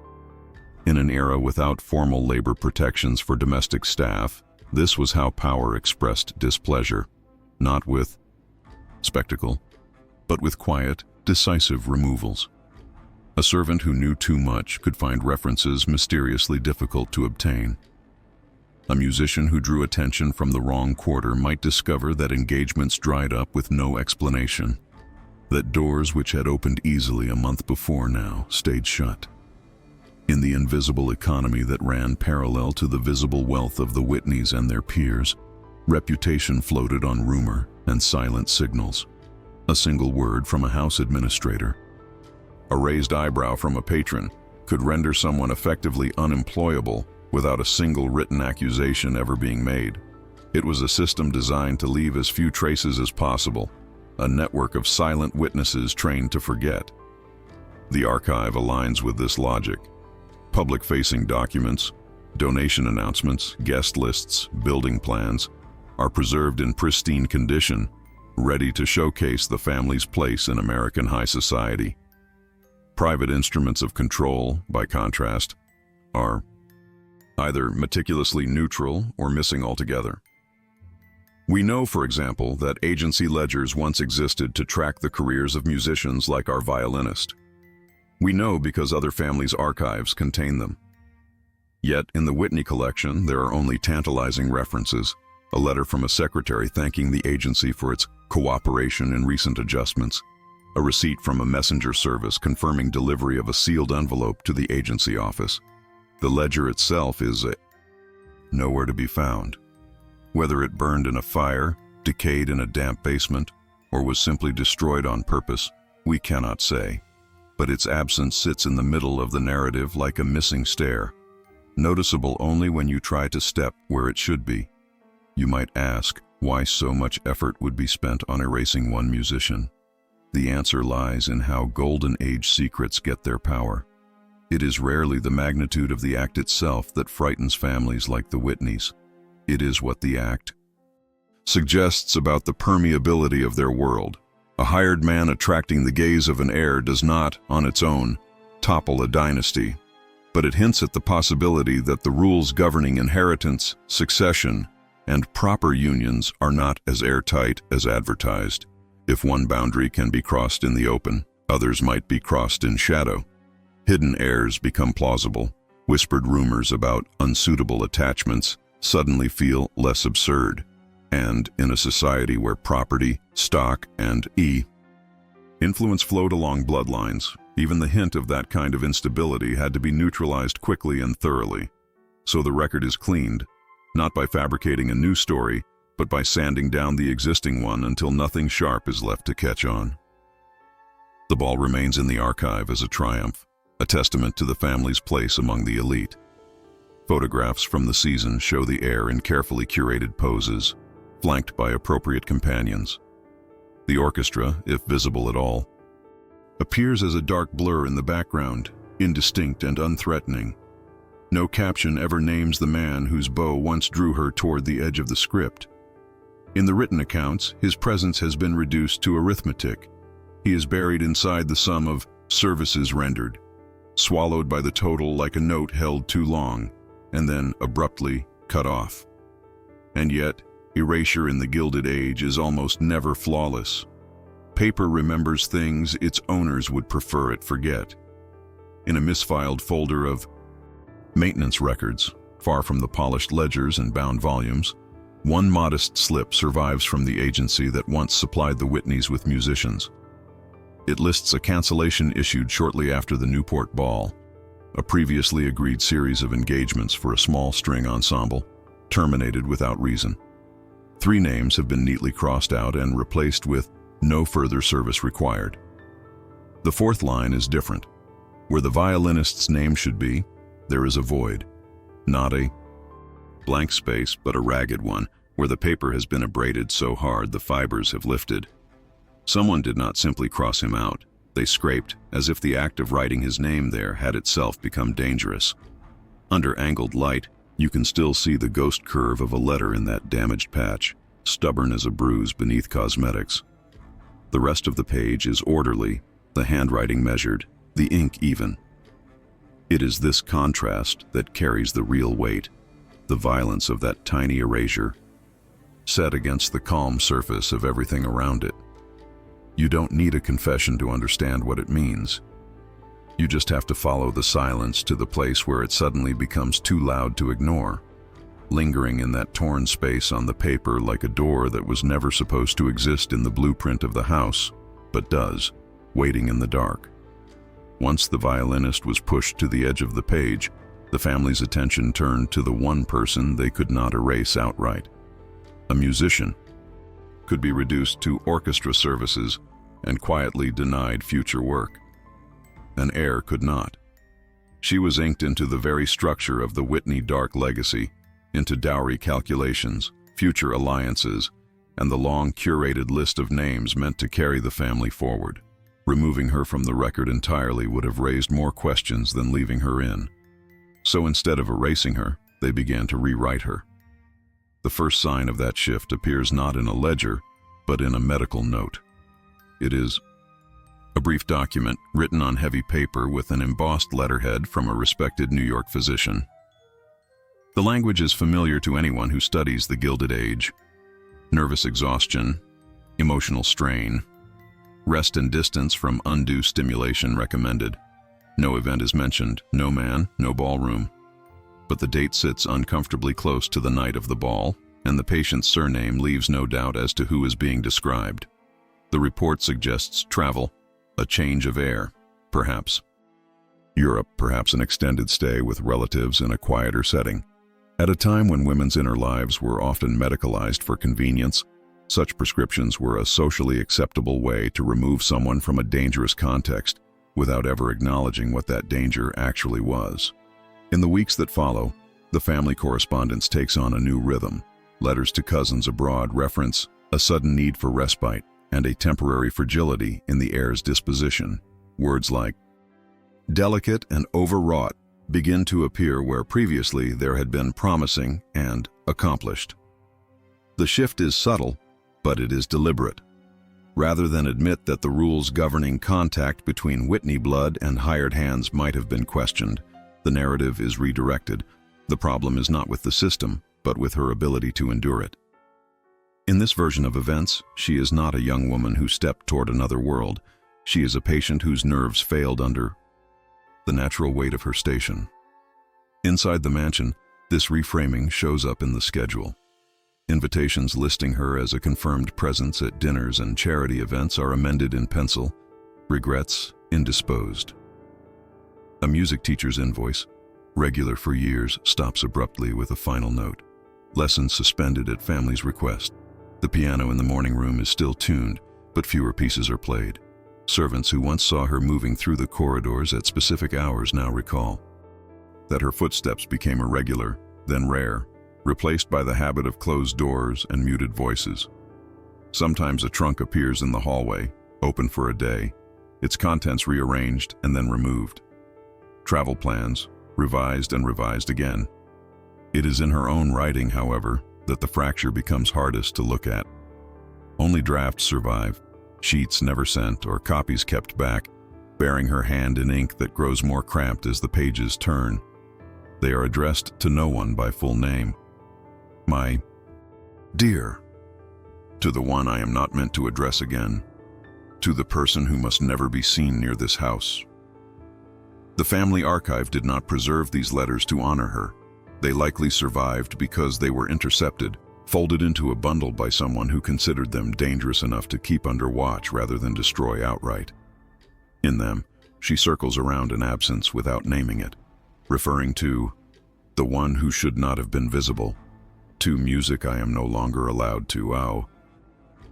In an era without formal labor protections for domestic staff, this was how power expressed displeasure, not with spectacle, but with quiet, decisive removals. A servant who knew too much could find references mysteriously difficult to obtain. A musician who drew attention from the wrong quarter might discover that engagements dried up with no explanation, that doors which had opened easily a month before now stayed shut. In the invisible economy that ran parallel to the visible wealth of the Whitneys and their peers, reputation floated on rumor and silent signals. A single word from a house administrator, a raised eyebrow from a patron, could render someone effectively unemployable without a single written accusation ever being made. It was a system designed to leave as few traces as possible, a network of silent witnesses trained to forget. The archive aligns with this logic. Public-facing documents, donation announcements, guest lists, building plans are preserved in pristine condition, ready to showcase the family's place in American high society. Private instruments of control, by contrast, are either meticulously neutral or missing altogether. We know, for example, that agency ledgers once existed to track the careers of musicians like our violinist. We know because other families' archives contain them. Yet, in the Whitney collection, there are only tantalizing references, a letter from a secretary thanking the agency for its cooperation in recent adjustments, a receipt from a messenger service confirming delivery of a sealed envelope to the agency office. The ledger itself is nowhere to be found. Whether it burned in a fire, decayed in a damp basement, or was simply destroyed on purpose, we cannot say. But its absence sits in the middle of the narrative like a missing stair, noticeable only when you try to step where it should be. You might ask why so much effort would be spent on erasing one musician. The answer lies in how Golden Age secrets get their power. It is rarely the magnitude of the act itself that frightens families like the Whitneys. It is what the act suggests about the permeability of their world. A hired man attracting the gaze of an heir does not, on its own, topple a dynasty, but it hints at the possibility that the rules governing inheritance, succession, and proper unions are not as airtight as advertised. If one boundary can be crossed in the open, others might be crossed in shadow. Hidden heirs become plausible. Whispered rumors about unsuitable attachments suddenly feel less absurd. And in a society where property, stock, and influence flowed along bloodlines, even the hint of that kind of instability had to be neutralized quickly and thoroughly. So the record is cleaned, not by fabricating a new story, but by sanding down the existing one until nothing sharp is left to catch on. The ball remains in the archive as a triumph, a testament to the family's place among the elite. Photographs from the season show the heir in carefully curated poses, flanked by appropriate companions. The orchestra, if visible at all, appears as a dark blur in the background, indistinct and unthreatening. No caption ever names the man whose bow once drew her toward the edge of the script. In the written accounts, his presence has been reduced to arithmetic. He is buried inside the sum of services rendered, swallowed by the total like a note held too long, and then abruptly cut off. And yet, erasure in the Gilded Age is almost never flawless. Paper remembers things its owners would prefer it forget. In a misfiled folder of maintenance records, far from the polished ledgers and bound volumes, one modest slip survives from the agency that once supplied the Whitneys with musicians. It lists a cancellation issued shortly after the Newport Ball, a previously agreed series of engagements for a small string ensemble, terminated without reason. 3 names have been neatly crossed out and replaced with "no further service required." The 4th line is different. Where the violinist's name should be, there is a void. Not a blank space, but a ragged one, where the paper has been abraded so hard the fibers have lifted. Someone did not simply cross him out. They scraped, as if the act of writing his name there had itself become dangerous. Under angled light, you can still see the ghost curve of a letter in that damaged patch, stubborn as a bruise beneath cosmetics. The rest of the page is orderly, the handwriting measured, the ink even. It is this contrast that carries the real weight, the violence of that tiny erasure, set against the calm surface of everything around it. You don't need a confession to understand what it means. You just have to follow the silence to the place where it suddenly becomes too loud to ignore, lingering in that torn space on the paper like a door that was never supposed to exist in the blueprint of the house, but does, waiting in the dark. Once the violinist was pushed to the edge of the page, the family's attention turned to the one person they could not erase outright. A musician could be reduced to orchestra services and quietly denied future work. An heir could not. She was inked into the very structure of the Whitney dark legacy, into dowry calculations, future alliances, and the long curated list of names meant to carry the family forward. Removing her from the record entirely would have raised more questions than leaving her in. So instead of erasing her, they began to rewrite her. The first sign of that shift appears not in a ledger, but in a medical note. It is a brief document written on heavy paper with an embossed letterhead from a respected New York physician. The language is familiar to anyone who studies the Gilded Age. Nervous exhaustion, emotional strain, rest and distance from undue stimulation recommended. No event is mentioned, no man, no ballroom. But the date sits uncomfortably close to the night of the ball, and the patient's surname leaves no doubt as to who is being described. The report suggests travel, a change of air, perhaps. Europe, perhaps an extended stay with relatives in a quieter setting. At a time when women's inner lives were often medicalized for convenience, such prescriptions were a socially acceptable way to remove someone from a dangerous context without ever acknowledging what that danger actually was. In the weeks that follow, the family correspondence takes on a new rhythm. Letters to cousins abroad reference a sudden need for respite and a temporary fragility in the heir's disposition. Words like delicate and overwrought begin to appear where previously there had been promising and accomplished. The shift is subtle, but it is deliberate. Rather than admit that the rules governing contact between Whitney blood and hired hands might have been questioned, the narrative is redirected. The problem is not with the system, but with her ability to endure it. In this version of events, she is not a young woman who stepped toward another world. She is a patient whose nerves failed under the natural weight of her station. Inside the mansion, this reframing shows up in the schedule. Invitations listing her as a confirmed presence at dinners and charity events are amended in pencil, regrets indisposed. A music teacher's invoice, regular for years, stops abruptly with a final note. Lessons suspended at family's request. The piano in the morning room is still tuned, but fewer pieces are played. Servants who once saw her moving through the corridors at specific hours now recall that her footsteps became irregular, then rare, replaced by the habit of closed doors and muted voices. Sometimes a trunk appears in the hallway, open for a day, its contents rearranged and then removed. Travel plans, revised and revised again. It is in her own writing, however, that the fracture becomes hardest to look at. Only drafts survive, sheets never sent or copies kept back, bearing her hand in ink that grows more cramped as the pages turn. They are addressed to no one by full name. My dear, to the one I am not meant to address again, to the person who must never be seen near this house. The family archive did not preserve these letters to honor her. They likely survived because they were intercepted, folded into a bundle by someone who considered them dangerous enough to keep under watch rather than destroy outright. In them, she circles around an absence without naming it, referring to the one who should not have been visible, to music I am no longer allowed to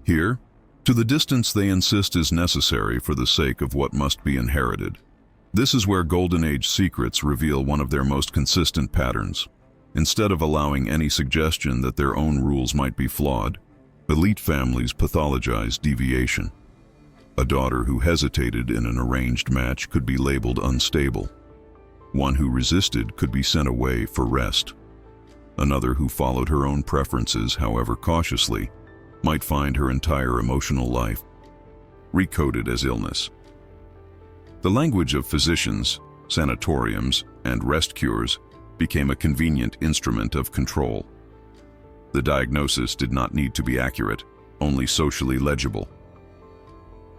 hear, to the distance they insist is necessary for the sake of what must be inherited. This is where Golden Age secrets reveal one of their most consistent patterns. Instead of allowing any suggestion that their own rules might be flawed, elite families pathologize deviation. A daughter who hesitated in an arranged match could be labeled unstable. One who resisted could be sent away for rest. Another who followed her own preferences, however cautiously, might find her entire emotional life recoded as illness. The language of physicians, sanatoriums, and rest cures became a convenient instrument of control. The diagnosis did not need to be accurate, only socially legible.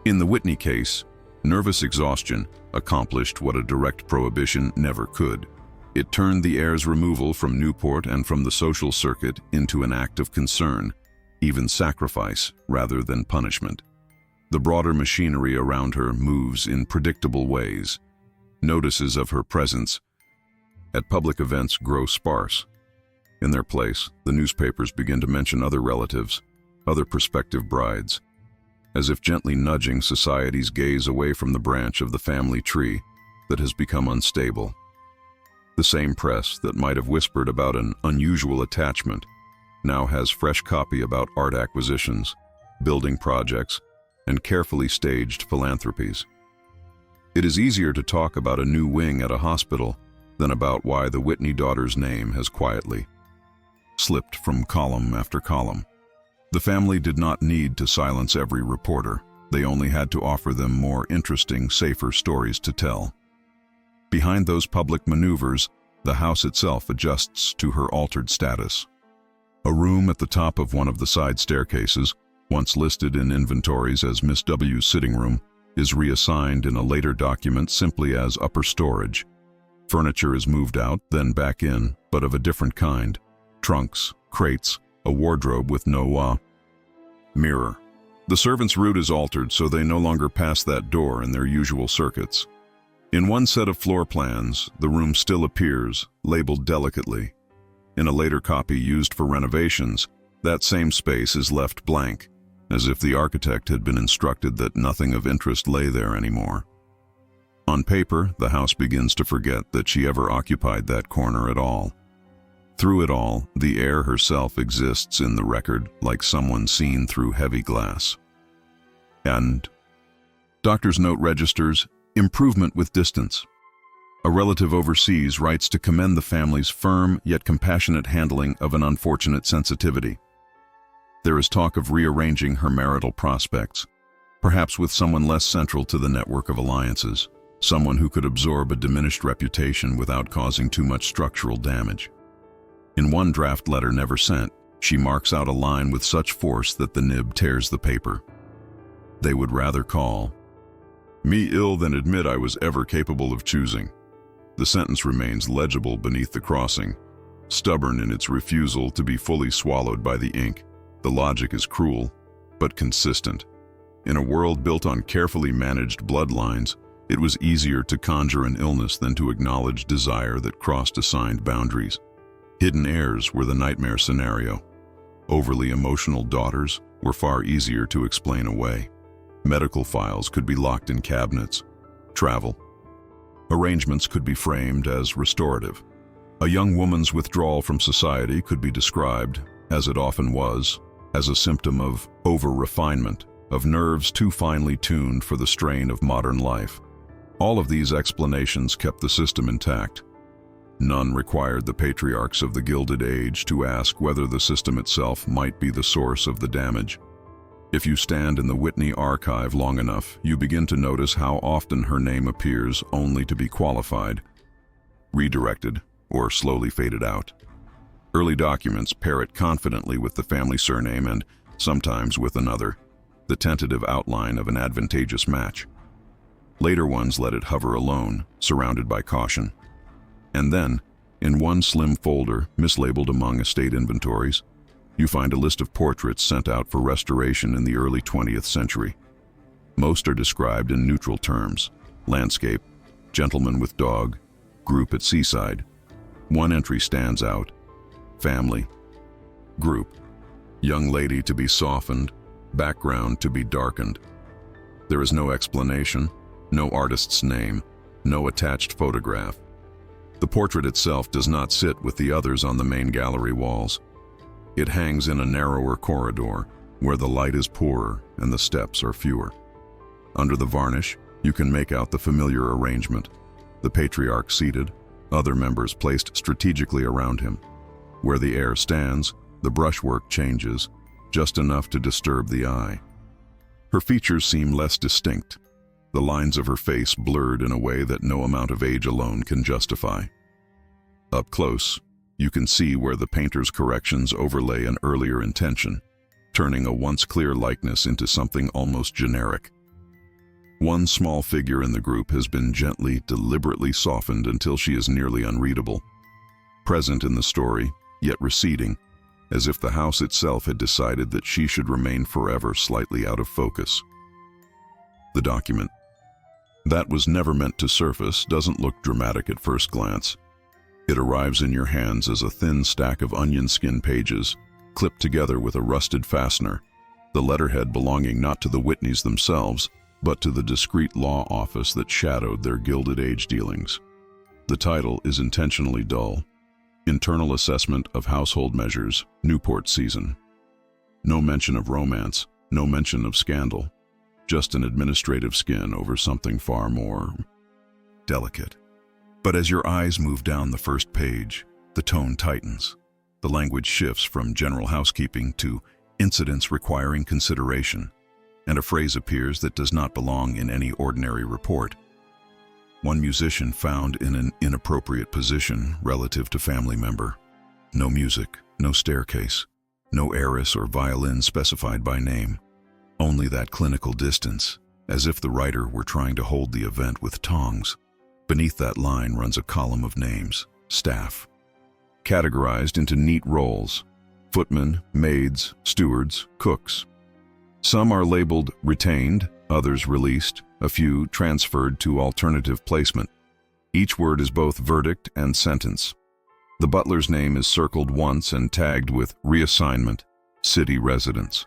In the Whitney case, nervous exhaustion accomplished what a direct prohibition never could. It turned the heirs' removal from Newport and from the social circuit into an act of concern, even sacrifice rather than punishment. The broader machinery around her moves in predictable ways. Notices of her presence at public events grow sparse. In their place, the newspapers begin to mention other relatives, other prospective brides, as if gently nudging society's gaze away from the branch of the family tree that has become unstable. The same press that might have whispered about an unusual attachment now has fresh copy about art acquisitions, building projects, and carefully staged philanthropies. It is easier to talk about a new wing at a hospital than about why the Whitney daughter's name has quietly slipped from column after column. The family did not need to silence every reporter. They only had to offer them more interesting, safer stories to tell. Behind those public maneuvers, the house itself adjusts to her altered status. A room at the top of one of the side staircases, once listed in inventories as Miss W's sitting room, is reassigned in a later document simply as upper storage. Furniture is moved out, then back in, but of a different kind. Trunks, crates, a wardrobe with no mirror. The servants' route is altered so they no longer pass that door in their usual circuits. In one set of floor plans, the room still appears, labeled delicately. In a later copy used for renovations, that same space is left blank, as if the architect had been instructed that nothing of interest lay there anymore. On paper, the house begins to forget that she ever occupied that corner at all. Through it all, the heir herself exists in the record like someone seen through heavy glass. And doctor's note registers improvement with distance. A relative overseas writes to commend the family's firm yet compassionate handling of an unfortunate sensitivity. There is talk of rearranging her marital prospects, perhaps with someone less central to the network of alliances, someone who could absorb a diminished reputation without causing too much structural damage. In one draft letter never sent, she marks out a line with such force that the nib tears the paper. They would rather call me ill than admit I was ever capable of choosing. The sentence remains legible beneath the crossing, stubborn in its refusal to be fully swallowed by the ink. The logic is cruel, but consistent. In a world built on carefully managed bloodlines, it was easier to conjure an illness than to acknowledge desire that crossed assigned boundaries. Hidden heirs were the nightmare scenario. Overly emotional daughters were far easier to explain away. Medical files could be locked in cabinets. Travel arrangements could be framed as restorative. A young woman's withdrawal from society could be described, as it often was, as a symptom of over-refinement, of nerves too finely tuned for the strain of modern life. All of these explanations kept the system intact. None required the patriarchs of the Gilded Age to ask whether the system itself might be the source of the damage. If you stand in the Whitney archive long enough, you begin to notice how often her name appears only to be qualified, redirected, or slowly faded out. Early documents pair it confidently with the family surname and, sometimes with another, the tentative outline of an advantageous match. Later ones let it hover alone, surrounded by caution. And then, in one slim folder, mislabeled among estate inventories, you find a list of portraits sent out for restoration in the early 20th century. Most are described in neutral terms: landscape, gentleman with dog, group at seaside. One entry stands out: family, group, young lady to be softened, background to be darkened. There is no explanation, no artist's name, no attached photograph. The portrait itself does not sit with the others on the main gallery walls. It hangs in a narrower corridor, where the light is poorer and the steps are fewer. Under the varnish, you can make out the familiar arrangement: the patriarch seated, other members placed strategically around him. Where the heir stands, the brushwork changes, just enough to disturb the eye. Her features seem less distinct, the lines of her face blurred in a way that no amount of age alone can justify. Up close, you can see where the painter's corrections overlay an earlier intention, turning a once clear likeness into something almost generic. One small figure in the group has been gently, deliberately softened until she is nearly unreadable. Present in the story, yet receding, as if the house itself had decided that she should remain forever slightly out of focus. The document that was never meant to surface doesn't look dramatic at first glance. It arrives in your hands as a thin stack of onion skin pages, clipped together with a rusted fastener, the letterhead belonging not to the Whitneys themselves, but to the discreet law office that shadowed their Gilded Age dealings. The title is intentionally dull: Internal Assessment of Household Measures, Newport Season. No mention of romance, no mention of scandal, just an administrative skin over something far more delicate. But as your eyes move down the first page, the tone tightens. The language shifts from general housekeeping to incidents requiring consideration, and a phrase appears that does not belong in any ordinary report. One musician found in an inappropriate position relative to family member. No music, no staircase, no heiress or violin specified by name. Only that clinical distance, as if the writer were trying to hold the event with tongs. Beneath that line runs a column of names: staff, categorized into neat roles: footmen, maids, stewards, cooks. Some are labeled retained, others released, a few transferred to alternative placement. Each word is both verdict and sentence. The butler's name is circled once and tagged with reassignment, city residence.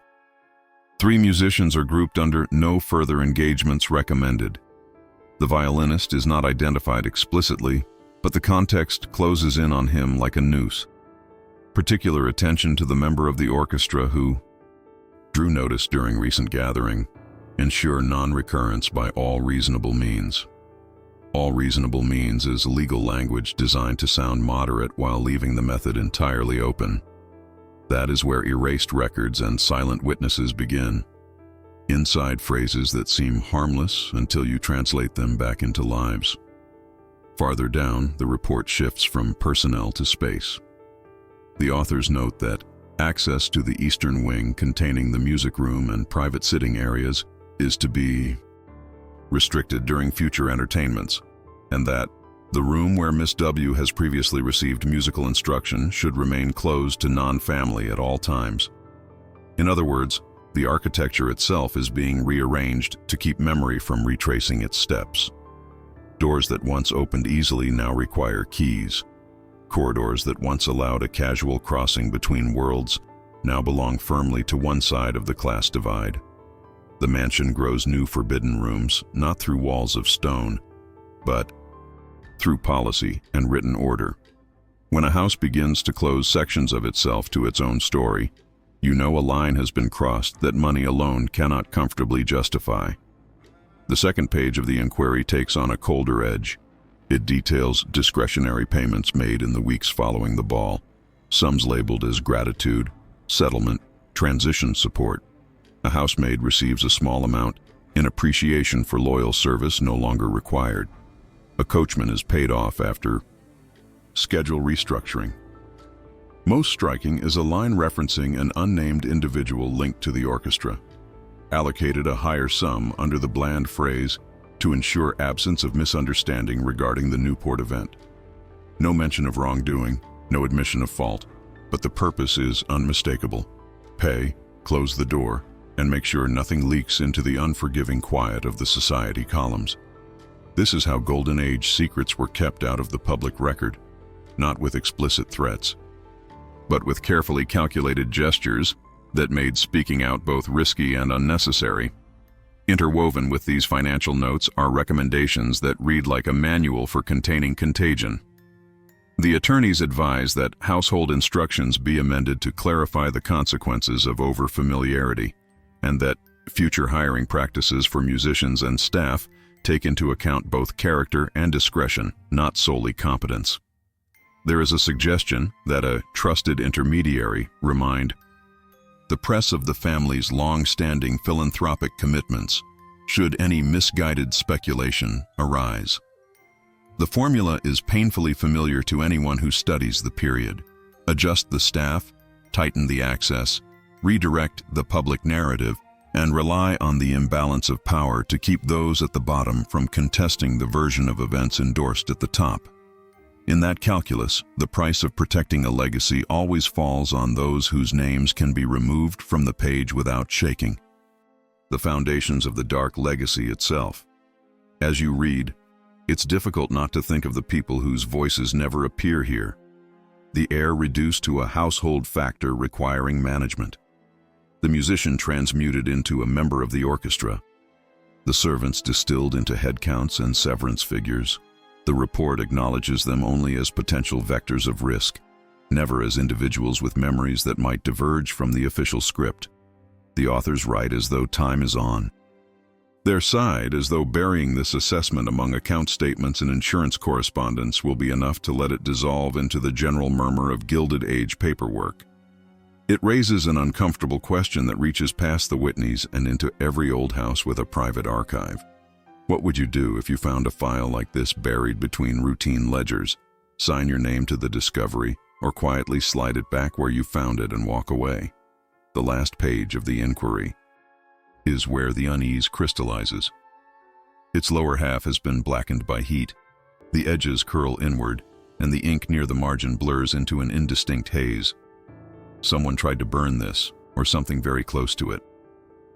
3 musicians are grouped under no further engagements recommended. The violinist is not identified explicitly, but the context closes in on him like a noose. Particular attention to the member of the orchestra who drew notice during recent gathering. Ensure non-recurrence by all reasonable means. All reasonable means is legal language designed to sound moderate while leaving the method entirely open. That is where erased records and silent witnesses begin. Inside phrases that seem harmless until you translate them back into lives. Farther down, the report shifts from personnel to space. The authors note that access to the eastern wing containing the music room and private sitting areas is to be restricted during future entertainments, and that The room where Miss W has previously received musical instruction should remain closed to non-family at all times. In other words, the architecture itself is being rearranged to keep memory from retracing its steps. Doors that once opened easily now require keys. Corridors that once allowed a casual crossing between worlds now belong firmly to one side of the class divide. The mansion grows new forbidden rooms, not through walls of stone, but through policy and written order. When a house begins to close sections of itself to its own story, you know a line has been crossed that money alone cannot comfortably justify. The second page of the inquiry takes on a colder edge. It details discretionary payments made in the weeks following the ball, sums labeled as gratitude, settlement, transition support. A housemaid receives a small amount in appreciation for loyal service no longer required. A coachman is paid off after schedule restructuring. Most striking is a line referencing an unnamed individual linked to the orchestra, allocated a higher sum under the bland phrase to ensure absence of misunderstanding regarding the Newport event. No mention of wrongdoing, no admission of fault, but the purpose is unmistakable. Pay, close the door, and make sure nothing leaks into the unforgiving quiet of the society columns. This is how Golden Age secrets were kept out of the public record, not with explicit threats, but with carefully calculated gestures that made speaking out both risky and unnecessary. Interwoven with these financial notes are recommendations that read like a manual for containing contagion. The attorneys advise that household instructions be amended to clarify the consequences of overfamiliarity, and that future hiring practices for musicians and staff take into account both character and discretion, not solely competence. There is a suggestion that a trusted intermediary remind the press of the family's long-standing philanthropic commitments should any misguided speculation arise. The formula is painfully familiar to anyone who studies the period. Adjust the staff, tighten the access, redirect the public narrative, and rely on the imbalance of power to keep those at the bottom from contesting the version of events endorsed at the top. In that calculus, the price of protecting a legacy always falls on those whose names can be removed from the page without shaking. The foundations of the dark legacy itself. As you read, it's difficult not to think of the people whose voices never appear here. The heir reduced to a household factor requiring management. The musician transmuted into a member of the orchestra. The servants distilled into headcounts and severance figures. The report acknowledges them only as potential vectors of risk, never as individuals with memories that might diverge from the official script. The authors write as though time is on. They're sighed as though burying this assessment among account statements and insurance correspondence will be enough to let it dissolve into the general murmur of Gilded Age paperwork. It raises an uncomfortable question that reaches past the Whitneys and into every old house with a private archive. What would you do if you found a file like this buried between routine ledgers? Sign your name to the discovery, or quietly slide it back where you found it and walk away? The last page of the inquiry is where the unease crystallizes. Its lower half has been blackened by heat. The edges curl inward, and the ink near the margin blurs into an indistinct haze. Someone tried to burn this, or something very close to it.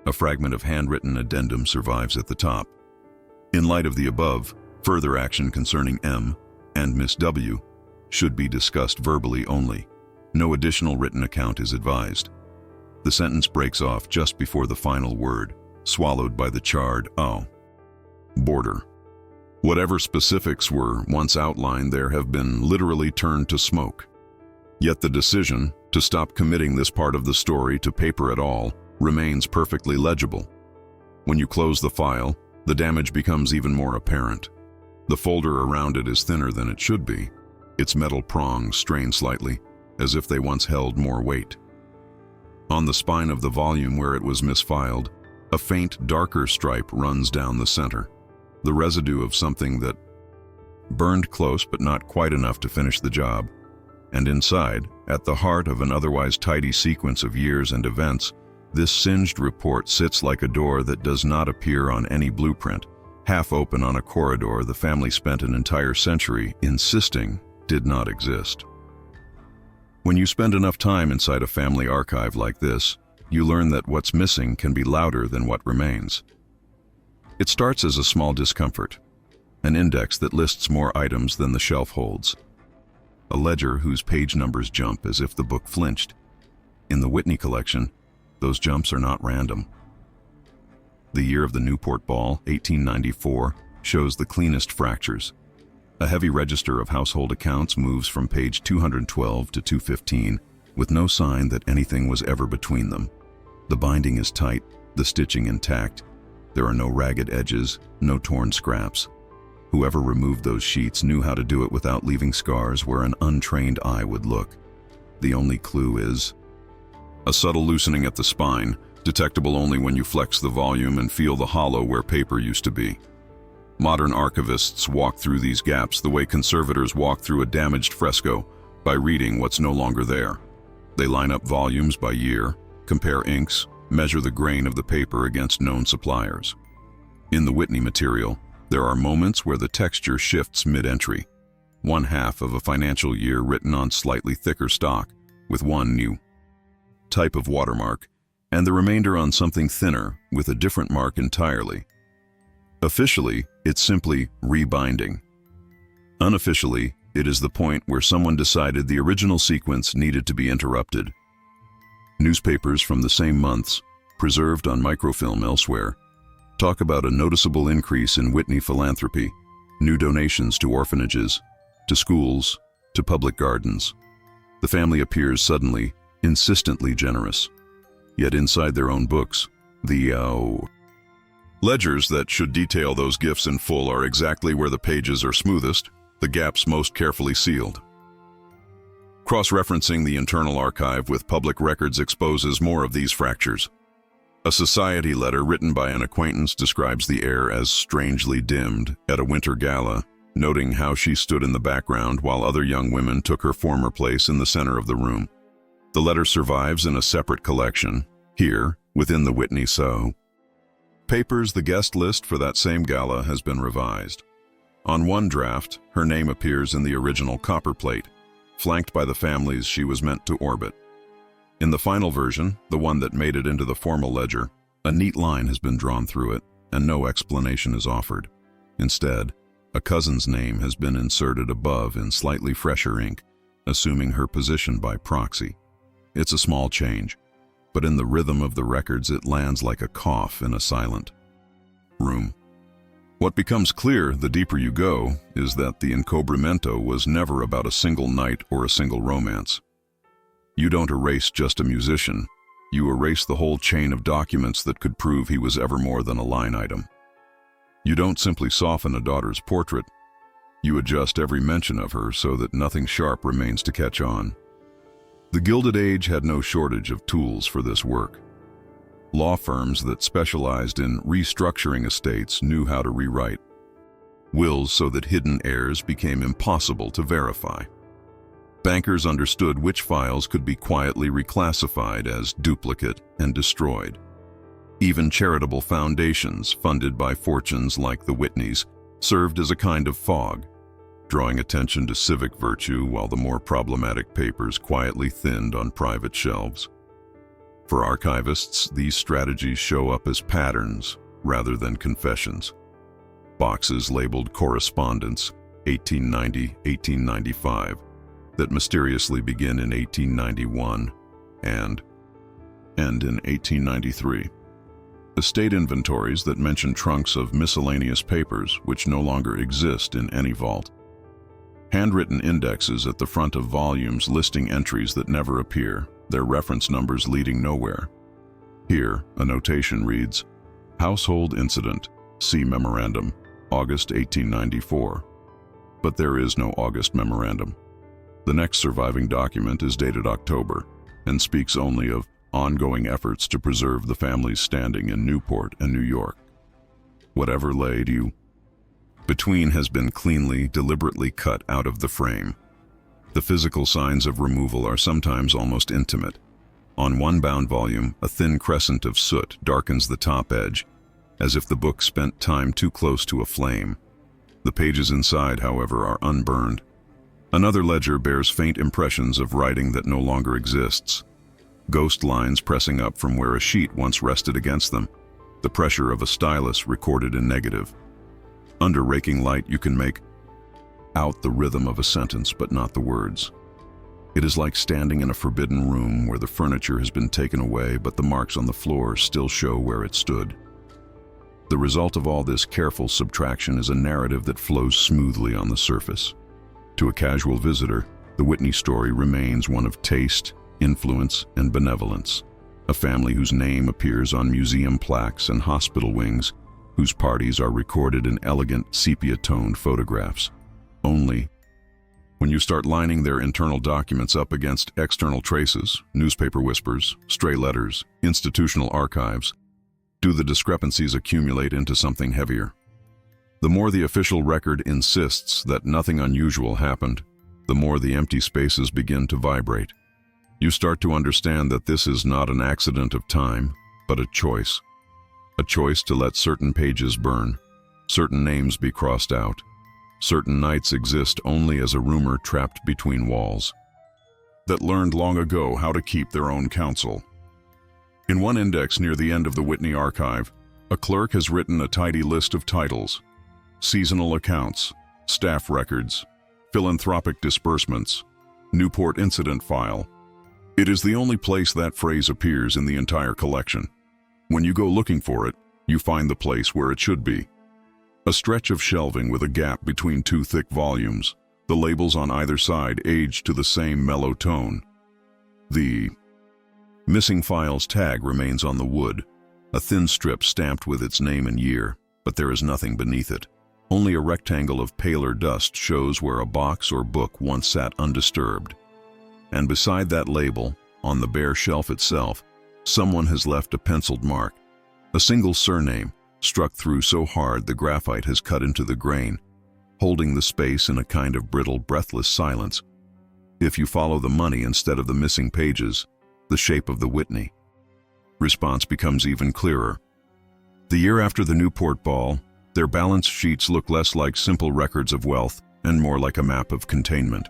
A fragment of handwritten addendum survives at the top. In light of the above, further action concerning M and Miss W should be discussed verbally only. No additional written account is advised. The sentence breaks off just before the final word, swallowed by the charred O. Border. Whatever specifics were once outlined there have been literally turned to smoke. Yet the decision to stop committing this part of the story to paper at all remains perfectly legible. When you close the file, the damage becomes even more apparent. The folder around it is thinner than it should be. Its metal prongs strain slightly, as if they once held more weight. On the spine of the volume where it was misfiled, a faint, darker stripe runs down the center, the residue of something that burned close but not quite enough to finish the job. And inside, at the heart of an otherwise tidy sequence of years and events, this singed report sits like a door that does not appear on any blueprint, half open on a corridor the family spent an entire century insisting did not exist. When you spend enough time inside a family archive like this, you learn that what's missing can be louder than what remains. It starts as a small discomfort, an index that lists more items than the shelf holds, a ledger whose page numbers jump as if the book flinched. In the Whitney collection, those jumps are not random. The year of the Newport Ball, 1894, shows the cleanest fractures. A heavy register of household accounts moves from page 212 to 215, with no sign that anything was ever between them. The binding is tight, the stitching intact. There are no ragged edges, no torn scraps. Whoever removed those sheets knew how to do it without leaving scars where an untrained eye would look. The only clue is a subtle loosening at the spine, detectable only when you flex the volume and feel the hollow where paper used to be. Modern archivists walk through these gaps the way conservators walk through a damaged fresco, by reading what's no longer there. They line up volumes by year, compare inks, measure the grain of the paper against known suppliers. In the Whitney material, there are moments where the texture shifts mid-entry, one half of a financial year written on slightly thicker stock, with one new type of watermark, and the remainder on something thinner with a different mark entirely. Officially, it's simply rebinding. Unofficially, it is the point where someone decided the original sequence needed to be interrupted. Newspapers from the same months, preserved on microfilm elsewhere, talk about a noticeable increase in Whitney philanthropy, new donations to orphanages, to schools, to public gardens. The family appears suddenly, insistently generous. Yet inside their own books, the ledgers that should detail those gifts in full are exactly where the pages are smoothest, the gaps most carefully sealed. Cross-referencing the internal archive with public records exposes more of these fractures. A society letter written by an acquaintance describes the heir as strangely dimmed at a winter gala, noting how she stood in the background while other young women took her former place in the center of the room. The letter survives in a separate collection, here, within the Whitney papers. The guest list for that same gala has been revised. On one draft, her name appears in the original copperplate, flanked by the families she was meant to orbit. In the final version, the one that made it into the formal ledger, a neat line has been drawn through it, and no explanation is offered. Instead, a cousin's name has been inserted above in slightly fresher ink, assuming her position by proxy. It's a small change, but in the rhythm of the records it lands like a cough in a silent room. What becomes clear the deeper you go is that the encobrimento was never about a single night or a single romance. You don't erase just a musician, you erase the whole chain of documents that could prove he was ever more than a line item. You don't simply soften a daughter's portrait, you adjust every mention of her so that nothing sharp remains to catch on. The Gilded Age had no shortage of tools for this work. Law firms that specialized in restructuring estates knew how to rewrite wills so that hidden heirs became impossible to verify. Bankers understood which files could be quietly reclassified as duplicate and destroyed. Even charitable foundations funded by fortunes like the Whitneys served as a kind of fog, drawing attention to civic virtue while the more problematic papers quietly thinned on private shelves. For archivists, these strategies show up as patterns rather than confessions. Boxes labeled correspondence, 1890-1895, that mysteriously begin in 1891 and end in 1893. Estate inventories that mention trunks of miscellaneous papers which no longer exist in any vault. Handwritten indexes at the front of volumes listing entries that never appear, their reference numbers leading nowhere. Here, a notation reads, "Household incident, see memorandum, August 1894. But there is no August memorandum. The next surviving document is dated October and speaks only of ongoing efforts to preserve the family's standing in Newport and New York. Whatever laid you between has been cleanly, deliberately cut out of the frame. The physical signs of removal are sometimes almost intimate. On one bound volume, a thin crescent of soot darkens the top edge, as if the book spent time too close to a flame. The pages inside, however, are unburned. Another ledger bears faint impressions of writing that no longer exists. Ghost lines pressing up from where a sheet once rested against them, the pressure of a stylus recorded in negative. Under raking light, you can make out the rhythm of a sentence, but not the words. It is like standing in a forbidden room where the furniture has been taken away, but the marks on the floor still show where it stood. The result of all this careful subtraction is a narrative that flows smoothly on the surface. To a casual visitor, the Whitney story remains one of taste, influence, and benevolence. A family whose name appears on museum plaques and hospital wings, whose parties are recorded in elegant sepia-toned photographs. Only, when you start lining their internal documents up against external traces, newspaper whispers, stray letters, institutional archives, do the discrepancies accumulate into something heavier. The more the official record insists that nothing unusual happened, the more the empty spaces begin to vibrate. You start to understand that this is not an accident of time, but a choice. A choice to let certain pages burn, certain names be crossed out, certain nights exist only as a rumor trapped between walls, that learned long ago how to keep their own counsel. In one index near the end of the Whitney archive, a clerk has written a tidy list of titles: seasonal accounts, staff records, philanthropic disbursements, Newport incident file. It is the only place that phrase appears in the entire collection. When you go looking for it, you find the place where it should be. A stretch of shelving with a gap between two thick volumes, the labels on either side aged to the same mellow tone. The missing files tag remains on the wood, a thin strip stamped with its name and year, but there is nothing beneath it. Only a rectangle of paler dust shows where a box or book once sat undisturbed. And beside that label, on the bare shelf itself, someone has left a penciled mark, a single surname, struck through so hard the graphite has cut into the grain, holding the space in a kind of brittle, breathless silence. If you follow the money instead of the missing pages, the shape of the Whitney response becomes even clearer. The year after the Newport ball, their balance sheets look less like simple records of wealth and more like a map of containment.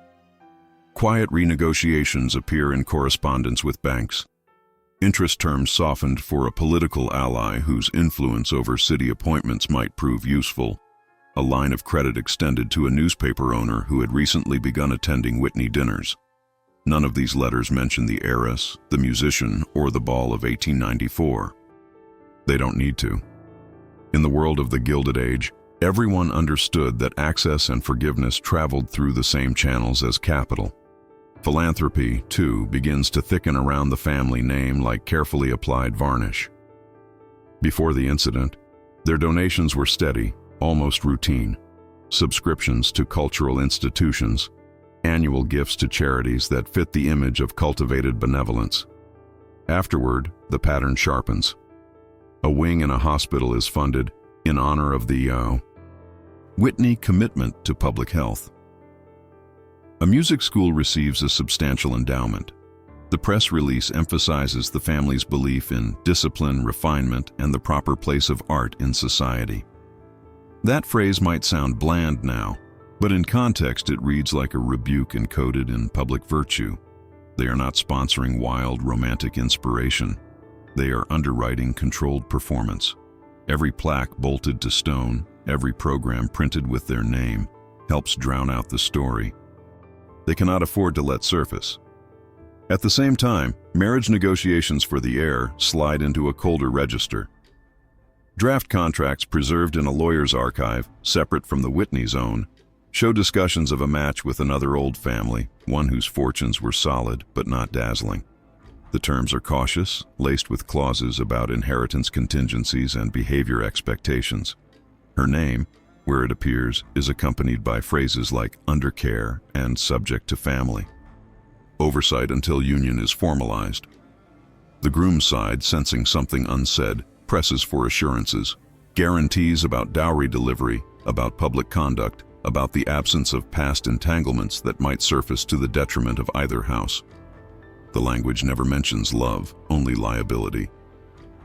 Quiet renegotiations appear in correspondence with banks. Interest terms softened for a political ally whose influence over city appointments might prove useful. A line of credit extended to a newspaper owner who had recently begun attending Whitney dinners. None of these letters mention the heiress, the musician, or the ball of 1894. They don't need to. In the world of the Gilded Age, everyone understood that access and forgiveness traveled through the same channels as capital. Philanthropy, too, begins to thicken around the family name like carefully applied varnish. Before the incident, their donations were steady, almost routine. Subscriptions to cultural institutions, annual gifts to charities that fit the image of cultivated benevolence. Afterward, the pattern sharpens. A wing in a hospital is funded in honor of the Whitney commitment to public health. A music school receives a substantial endowment. The press release emphasizes the family's belief in discipline, refinement, and the proper place of art in society. That phrase might sound bland now, but in context it reads like a rebuke encoded in public virtue. They are not sponsoring wild, romantic inspiration. They are underwriting controlled performance. Every plaque bolted to stone, every program printed with their name, helps drown out the story. They cannot afford to let surface. At the same time, marriage negotiations for the heir slide into a colder register. Draft contracts preserved in a lawyer's archive, separate from the Whitney's own, show discussions of a match with another old family, one whose fortunes were solid but not dazzling. The terms are cautious, laced with clauses about inheritance contingencies and behavior expectations. Her name, where it appears, is accompanied by phrases like under care and subject to family. Oversight until union is formalized. The groom's side, sensing something unsaid, presses for assurances, guarantees about dowry delivery, about public conduct, about the absence of past entanglements that might surface to the detriment of either house. The language never mentions love, only liability.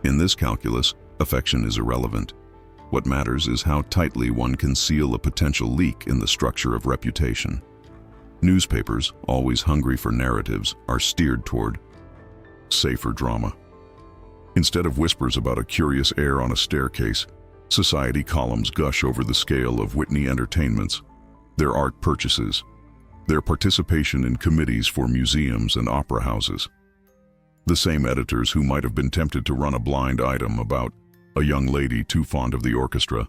In this calculus, Affection is irrelevant. What matters is how tightly one can seal a potential leak in the structure of reputation. Newspapers, always hungry for narratives, are steered toward safer drama. Instead of whispers about a curious heir on a staircase, society columns gush over the scale of Whitney entertainments, their art purchases, their participation in committees for museums and opera houses. The same editors who might have been tempted to run a blind item about a young lady too fond of the orchestra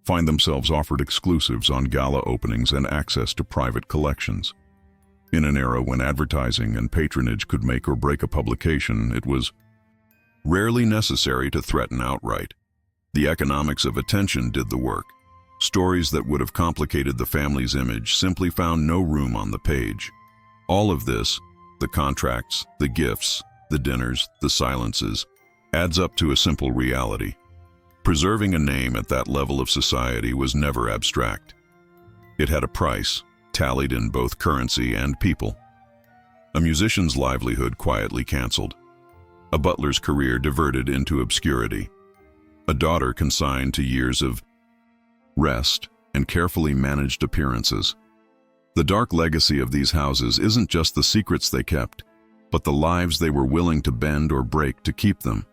find themselves offered exclusives on gala openings and access to private collections. In an era when advertising and patronage could make or break a publication, it was rarely necessary to threaten outright. The economics of attention did the work. Stories that would have complicated the family's image simply found no room on the page. All of this, the contracts, the gifts, the dinners, the silences, adds up to a simple reality. Preserving a name at that level of society was never abstract. It had a price, tallied in both currency and people. A musician's livelihood quietly canceled. A butler's career diverted into obscurity. A daughter consigned to years of rest and carefully managed appearances. The dark legacy of these houses isn't just the secrets they kept, but the lives they were willing to bend or break to keep them.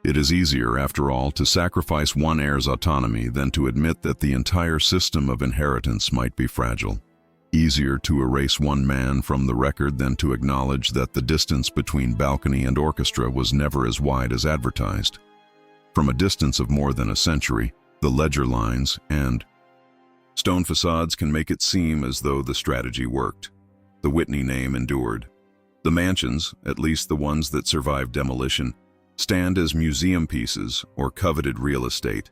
It is easier, after all, to sacrifice one heir's autonomy than to admit that the entire system of inheritance might be fragile. Easier to erase one man from the record than to acknowledge that the distance between balcony and orchestra was never as wide as advertised. From a distance of more than a century, the ledger lines and stone facades can make it seem as though the strategy worked. The Whitney name endured. The mansions, at least the ones that survived demolition, stand as museum pieces or coveted real estate.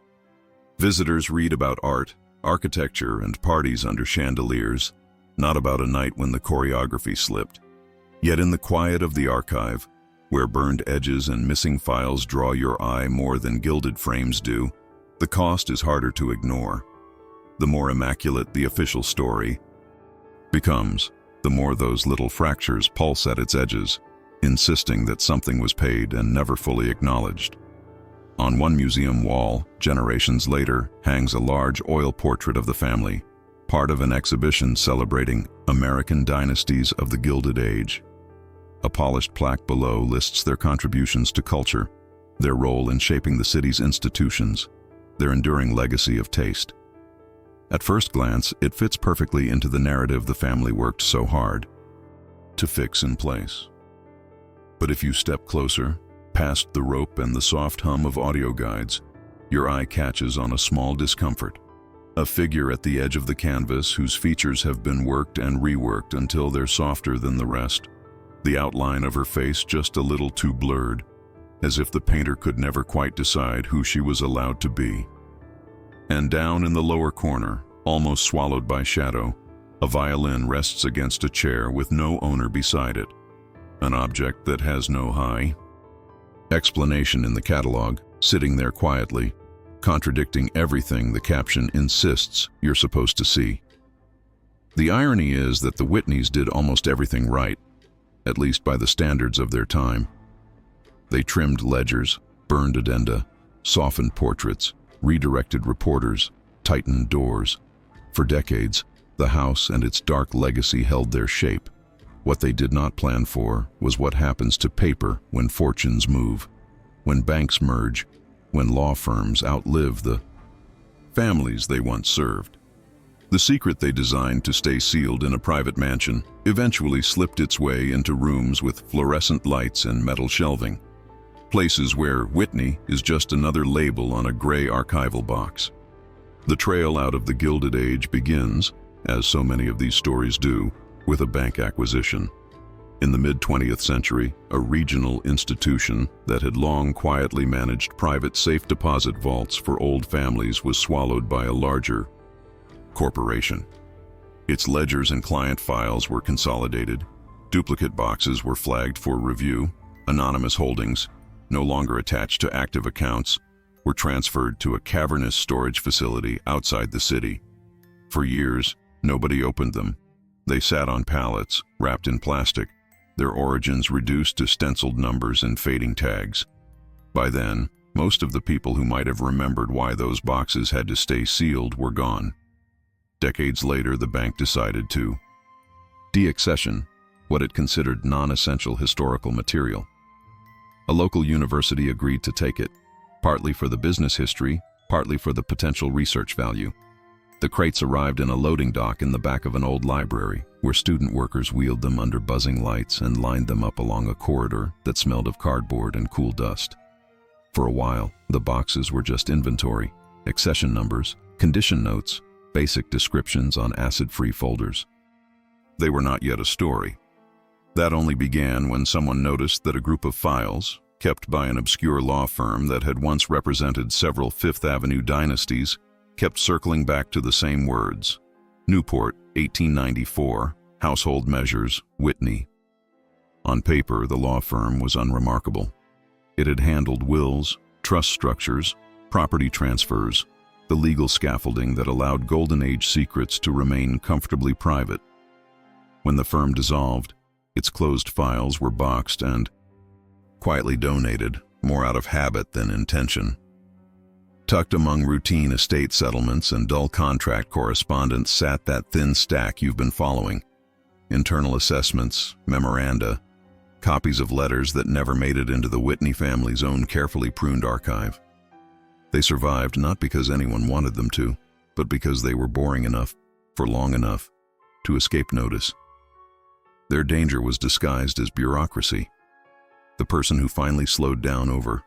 Visitors read about art, architecture, and parties under chandeliers, not about a night when the choreography slipped. Yet in the quiet of the archive, where burned edges and missing files draw your eye more than gilded frames do, the cost is harder to ignore. The more immaculate the official story becomes, the more those little fractures pulse at its edges, insisting that something was paid and never fully acknowledged. On one museum wall, generations later, hangs a large oil portrait of the family, part of an exhibition celebrating American dynasties of the Gilded Age. A polished plaque below lists their contributions to culture, their role in shaping the city's institutions, their enduring legacy of taste. At first glance, it fits perfectly into the narrative the family worked so hard to fix in place. But if you step closer, past the rope and the soft hum of audio guides, your eye catches on a small discomfort. A figure at the edge of the canvas whose features have been worked and reworked until they're softer than the rest. The outline of her face just a little too blurred, as if the painter could never quite decide who she was allowed to be. And down in the lower corner, almost swallowed by shadow, a violin rests against a chair with no owner beside it. An object that has no explanation in the catalog, sitting there quietly, contradicting everything the caption insists you're supposed to see. The irony is that the Whitneys did almost everything right, at least by the standards of their time. They trimmed ledgers, burned addenda, softened portraits, redirected reporters, tightened doors. For decades, the house and its dark legacy held their shape. What they did not plan for was what happens to paper when fortunes move, when banks merge, when law firms outlive the families they once served. The secret they designed to stay sealed in a private mansion eventually slipped its way into rooms with fluorescent lights and metal shelving, places where Whitney is just another label on a gray archival box. The trail out of the Gilded Age begins, as so many of these stories do, with a bank acquisition. In the mid-20th century, a regional institution that had long quietly managed private safe deposit vaults for old families was swallowed by a larger corporation. Its ledgers and client files were consolidated, duplicate boxes were flagged for review, anonymous holdings, no longer attached to active accounts, were transferred to a cavernous storage facility outside the city. For years, nobody opened them. They sat on pallets, wrapped in plastic, their origins reduced to stenciled numbers and fading tags. By then, Most of the people who might have remembered why those boxes had to stay sealed were gone. Decades later, the bank decided to deaccession what it considered non-essential historical material. A local university agreed to take it, partly for the business history, partly for the potential research value. The crates arrived in a loading dock in the back of an old library, where student workers wheeled them under buzzing lights and lined them up along a corridor that smelled of cardboard and cool dust. For a while, the boxes were just inventory, accession numbers, condition notes, basic descriptions on acid-free folders. They were not yet a story. That only began when someone noticed that a group of files, kept by an obscure law firm that had once represented several Fifth Avenue dynasties, kept circling back to the same words: Newport, 1894, Household Measures, Whitney. On paper, the law firm was unremarkable. It had handled wills, trust structures, property transfers, the legal scaffolding that allowed Golden Age secrets to remain comfortably private. When the firm dissolved, its closed files were boxed and quietly donated, more out of habit than intention. Tucked among routine estate settlements and dull contract correspondence sat that thin stack you've been following: internal assessments, memoranda, copies of letters that never made it into the Whitney family's own carefully pruned archive. They survived not because anyone wanted them to, but because they were boring enough, for long enough, to escape notice. Their danger was disguised as bureaucracy. The person who finally slowed down over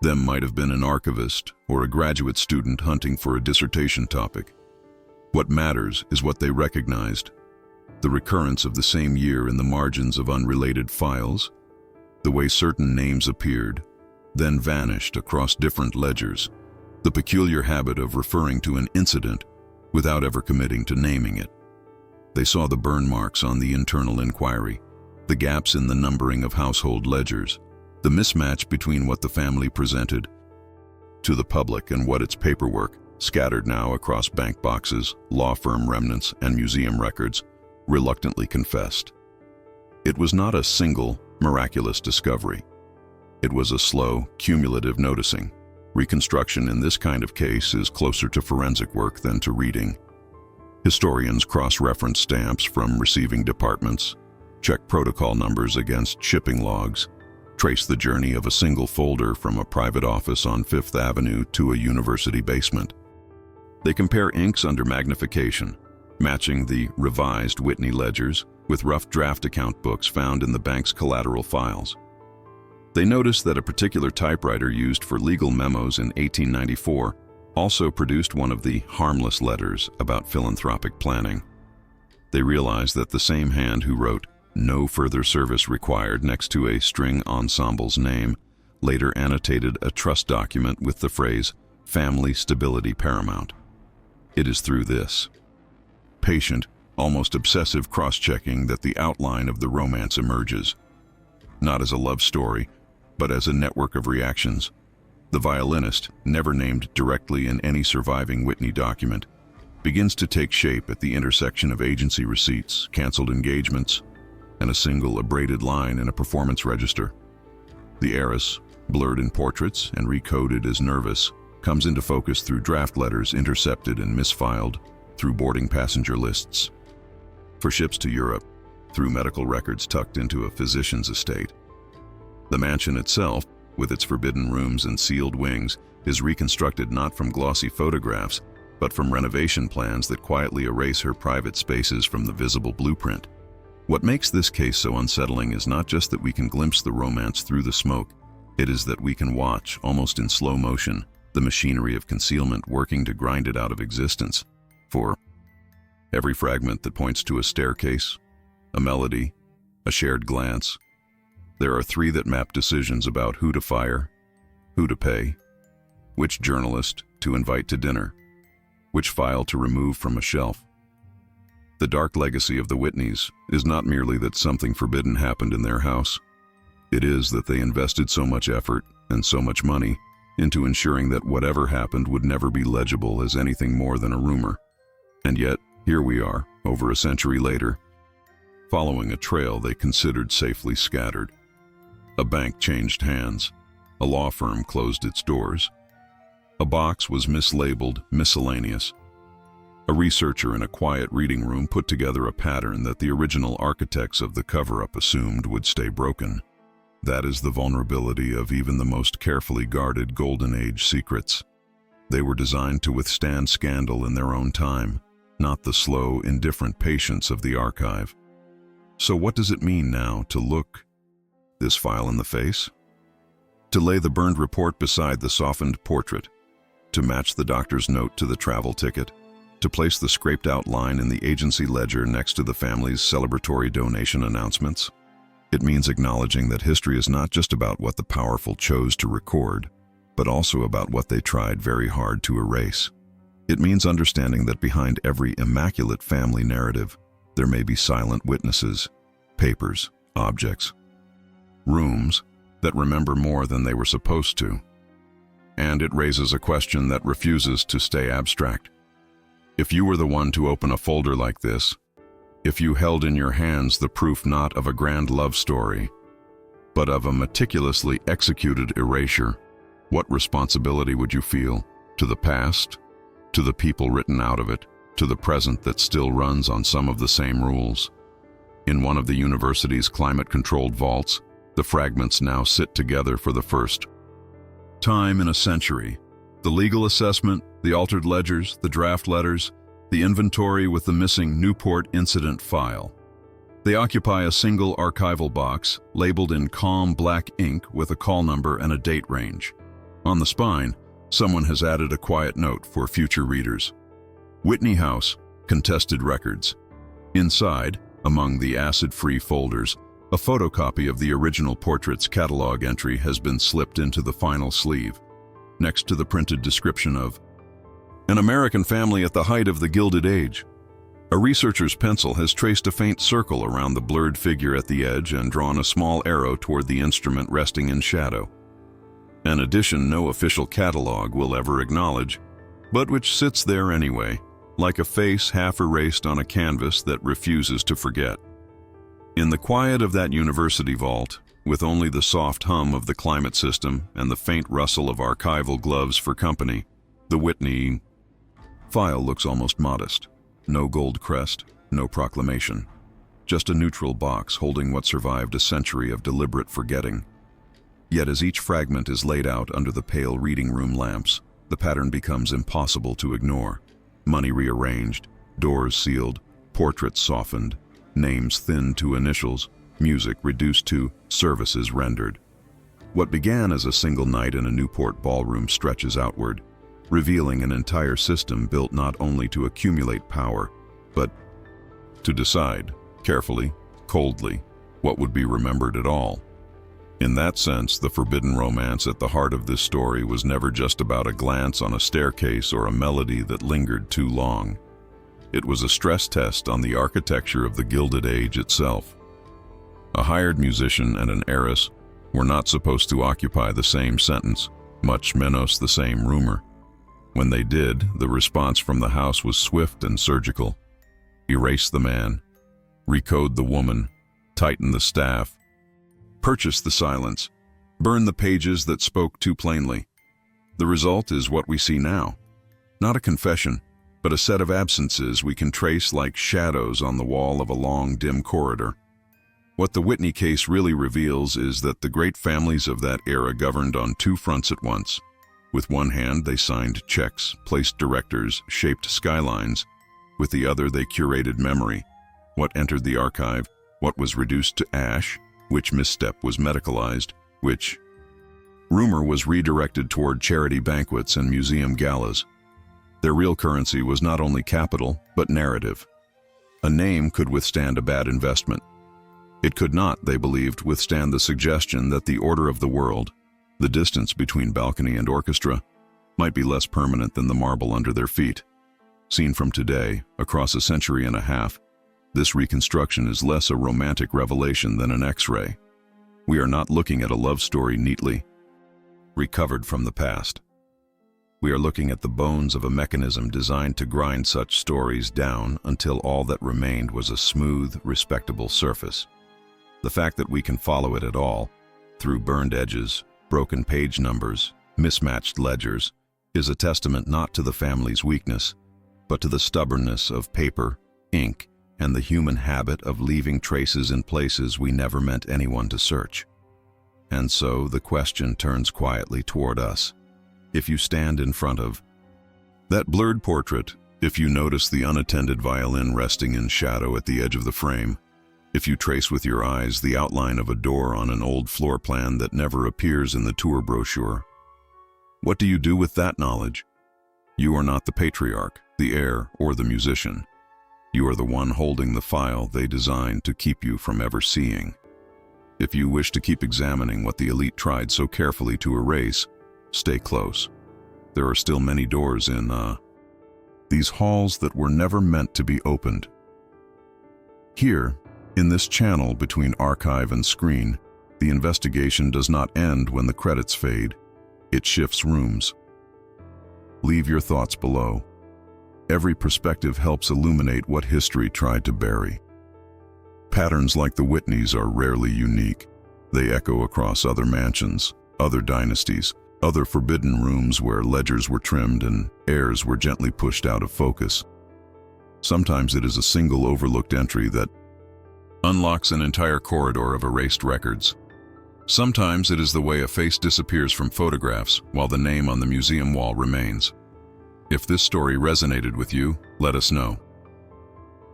them might have been an archivist or a graduate student hunting for a dissertation topic. What matters is what they recognized: the recurrence of the same year in the margins of unrelated files, the way certain names appeared, then vanished across different ledgers, the peculiar habit of referring to an incident without ever committing to naming it. They saw the burn marks on the internal inquiry, the gaps in the numbering of household ledgers, the mismatch between what the family presented to the public and what its paperwork, scattered now across bank boxes, law firm remnants, and museum records, reluctantly confessed. It was not a single, miraculous discovery. It was a slow, cumulative noticing. Reconstruction in this kind of case is closer to forensic work than to reading. Historians cross-reference stamps from receiving departments, check protocol numbers against shipping logs, trace the journey of a single folder from a private office on Fifth Avenue to a university basement. They compare inks under magnification, matching the revised Whitney ledgers with rough draft account books found in the bank's collateral files. They notice that a particular typewriter used for legal memos in 1894 also produced one of the harmless letters about philanthropic planning. They realize that the same hand who wrote "No further service required" next to a string ensemble's name later annotated a trust document with the phrase "Family Stability Paramount." It is through this patient, almost obsessive cross-checking that the outline of the romance emerges. Not as a love story, but as a network of reactions. The violinist, never named directly in any surviving Whitney document, begins to take shape at the intersection of agency receipts, canceled engagements, and a single abraded line in a performance register. The heiress, blurred in portraits and recoded as nervous, comes into focus through draft letters intercepted and misfiled, through boarding passenger lists. For ships to Europe, through medical records tucked into a physician's estate. The mansion itself, with its forbidden rooms and sealed wings, is reconstructed not from glossy photographs, but from renovation plans that quietly erase her private spaces from the visible blueprint. What makes this case so unsettling is not just that we can glimpse the romance through the smoke, it is that we can watch, almost in slow motion, the machinery of concealment working to grind it out of existence. For every fragment that points to a staircase, a melody, a shared glance, there are three that map decisions about who to fire, who to pay, which journalist to invite to dinner, which file to remove from a shelf. The dark legacy of the Whitneys is not merely that something forbidden happened in their house. It is that they invested so much effort and so much money into ensuring that whatever happened would never be legible as anything more than a rumor. And yet, here we are, over a century later, following a trail they considered safely scattered. A bank changed hands. A law firm closed its doors. A box was mislabeled miscellaneous. A researcher in a quiet reading room put together a pattern that the original architects of the cover-up assumed would stay broken. That is the vulnerability of even the most carefully guarded Golden Age secrets. They were designed to withstand scandal in their own time, not the slow, indifferent patience of the archive. So what does it mean now to look this file in the face? To lay the burned report beside the softened portrait? To match the doctor's note to the travel ticket? To place the scraped-out line in the agency ledger next to the family's celebratory donation announcements? It means acknowledging that history is not just about what the powerful chose to record, but also about what they tried very hard to erase. It means understanding that behind every immaculate family narrative, there may be silent witnesses, papers, objects, rooms that remember more than they were supposed to. And it raises a question that refuses to stay abstract. If you were the one to open a folder like this, if you held in your hands the proof not of a grand love story, but of a meticulously executed erasure, what responsibility would you feel? To the past? To the people written out of it? To the present that still runs on some of the same rules? In one of the university's climate-controlled vaults, the fragments now sit together for the first time in a century. The legal assessment, the altered ledgers, the draft letters, the inventory with the missing Newport incident file. They occupy a single archival box, labeled in calm black ink with a call number and a date range. On the spine, someone has added a quiet note for future readers. Whitney House, contested records. Inside, among the acid-free folders, a photocopy of the original portrait's catalog entry has been slipped into the final sleeve, next to the printed description of an American family at the height of the Gilded Age. A researcher's pencil has traced a faint circle around the blurred figure at the edge and drawn a small arrow toward the instrument resting in shadow. An addition no official catalog will ever acknowledge, but which sits there anyway, like a face half erased on a canvas that refuses to forget. In the quiet of that university vault, with only the soft hum of the climate system and the faint rustle of archival gloves for company, the Whitney file looks almost modest. No gold crest, no proclamation. Just a neutral box holding what survived a century of deliberate forgetting. Yet as each fragment is laid out under the pale reading room lamps, the pattern becomes impossible to ignore. Money rearranged, doors sealed, portraits softened, names thinned to initials, music reduced to services rendered. What began as a single night in a Newport ballroom stretches outward, revealing an entire system built not only to accumulate power, but to decide, carefully, coldly, what would be remembered at all. In that sense, the forbidden romance at the heart of this story was never just about a glance on a staircase or a melody that lingered too long. It was a stress test on the architecture of the Gilded Age itself. A hired musician and an heiress were not supposed to occupy the same sentence, much menos the same rumor. When they did, the response from the house was swift and surgical. Erase the man, recode the woman, tighten the staff, purchase the silence, burn the pages that spoke too plainly. The result is what we see now. Not a confession, but a set of absences we can trace like shadows on the wall of a long, dim corridor. What the Whitney case really reveals is that the great families of that era governed on two fronts at once. With one hand, they signed checks, placed directors, shaped skylines. With the other, they curated memory. What entered the archive, what was reduced to ash, which misstep was medicalized, which rumor was redirected toward charity banquets and museum galas. Their real currency was not only capital, but narrative. A name could withstand a bad investment. It could not, they believed, withstand the suggestion that the order of the world, the distance between balcony and orchestra, might be less permanent than the marble under their feet. Seen from today, across a century and a half, this reconstruction is less a romantic revelation than an X-ray. We are not looking at a love story neatly recovered from the past. We are looking at the bones of a mechanism designed to grind such stories down until all that remained was a smooth, respectable surface. The fact that we can follow it at all, through burned edges, broken page numbers, mismatched ledgers, is a testament not to the family's weakness, but to the stubbornness of paper, ink, and the human habit of leaving traces in places we never meant anyone to search. And so the question turns quietly toward us. If you stand in front of that blurred portrait, if you notice the unattended violin resting in shadow at the edge of the frame, if you trace with your eyes the outline of a door on an old floor plan that never appears in the tour brochure, what do you do with that knowledge? You are not the patriarch, the heir, or the musician. You are the one holding the file they designed to keep you from ever seeing. If you wish to keep examining what the elite tried so carefully to erase, stay close. There are still many doors in these halls that were never meant to be opened. Here, in this channel between archive and screen, the investigation does not end when the credits fade. It shifts rooms. Leave your thoughts below. Every perspective helps illuminate what history tried to bury. Patterns like the Whitneys are rarely unique. They echo across other mansions, other dynasties, other forbidden rooms where ledgers were trimmed and heirs were gently pushed out of focus. Sometimes it is a single overlooked entry that unlocks an entire corridor of erased records. Sometimes it is the way a face disappears from photographs while the name on the museum wall remains. If this story resonated with you, let us know.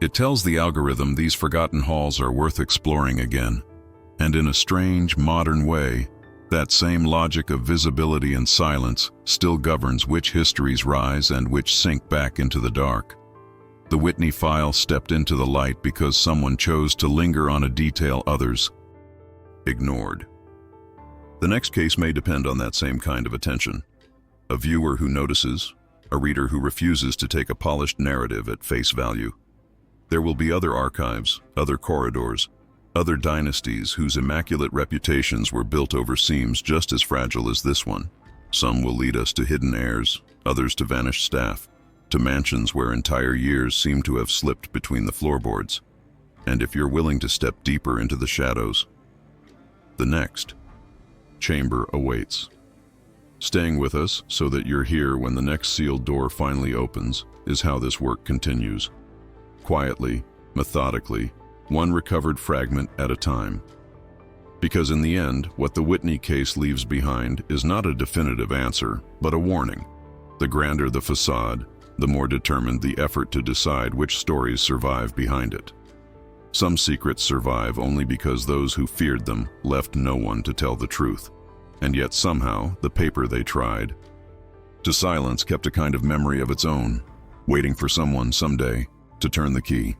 It tells the algorithm these forgotten halls are worth exploring again, and in a strange, modern way, that same logic of visibility and silence still governs which histories rise and which sink back into the dark. The Whitney file stepped into the light because someone chose to linger on a detail others ignored. The next case may depend on that same kind of attention. A viewer who notices, a reader who refuses to take a polished narrative at face value. There will be other archives, other corridors, other dynasties whose immaculate reputations were built over seams just as fragile as this one. Some will lead us to hidden heirs, others to vanished staff, to mansions where entire years seem to have slipped between the floorboards. And if you're willing to step deeper into the shadows, the next chamber awaits. Staying with us so that you're here when the next sealed door finally opens is how this work continues. Quietly, methodically, one recovered fragment at a time. Because in the end, what the Whitney case leaves behind is not a definitive answer, but a warning. The grander the facade, the more determined the effort to decide which stories survive behind it. Some secrets survive only because those who feared them left no one to tell the truth. And yet somehow, the paper they tried to silence kept a kind of memory of its own, waiting for someone someday to turn the key.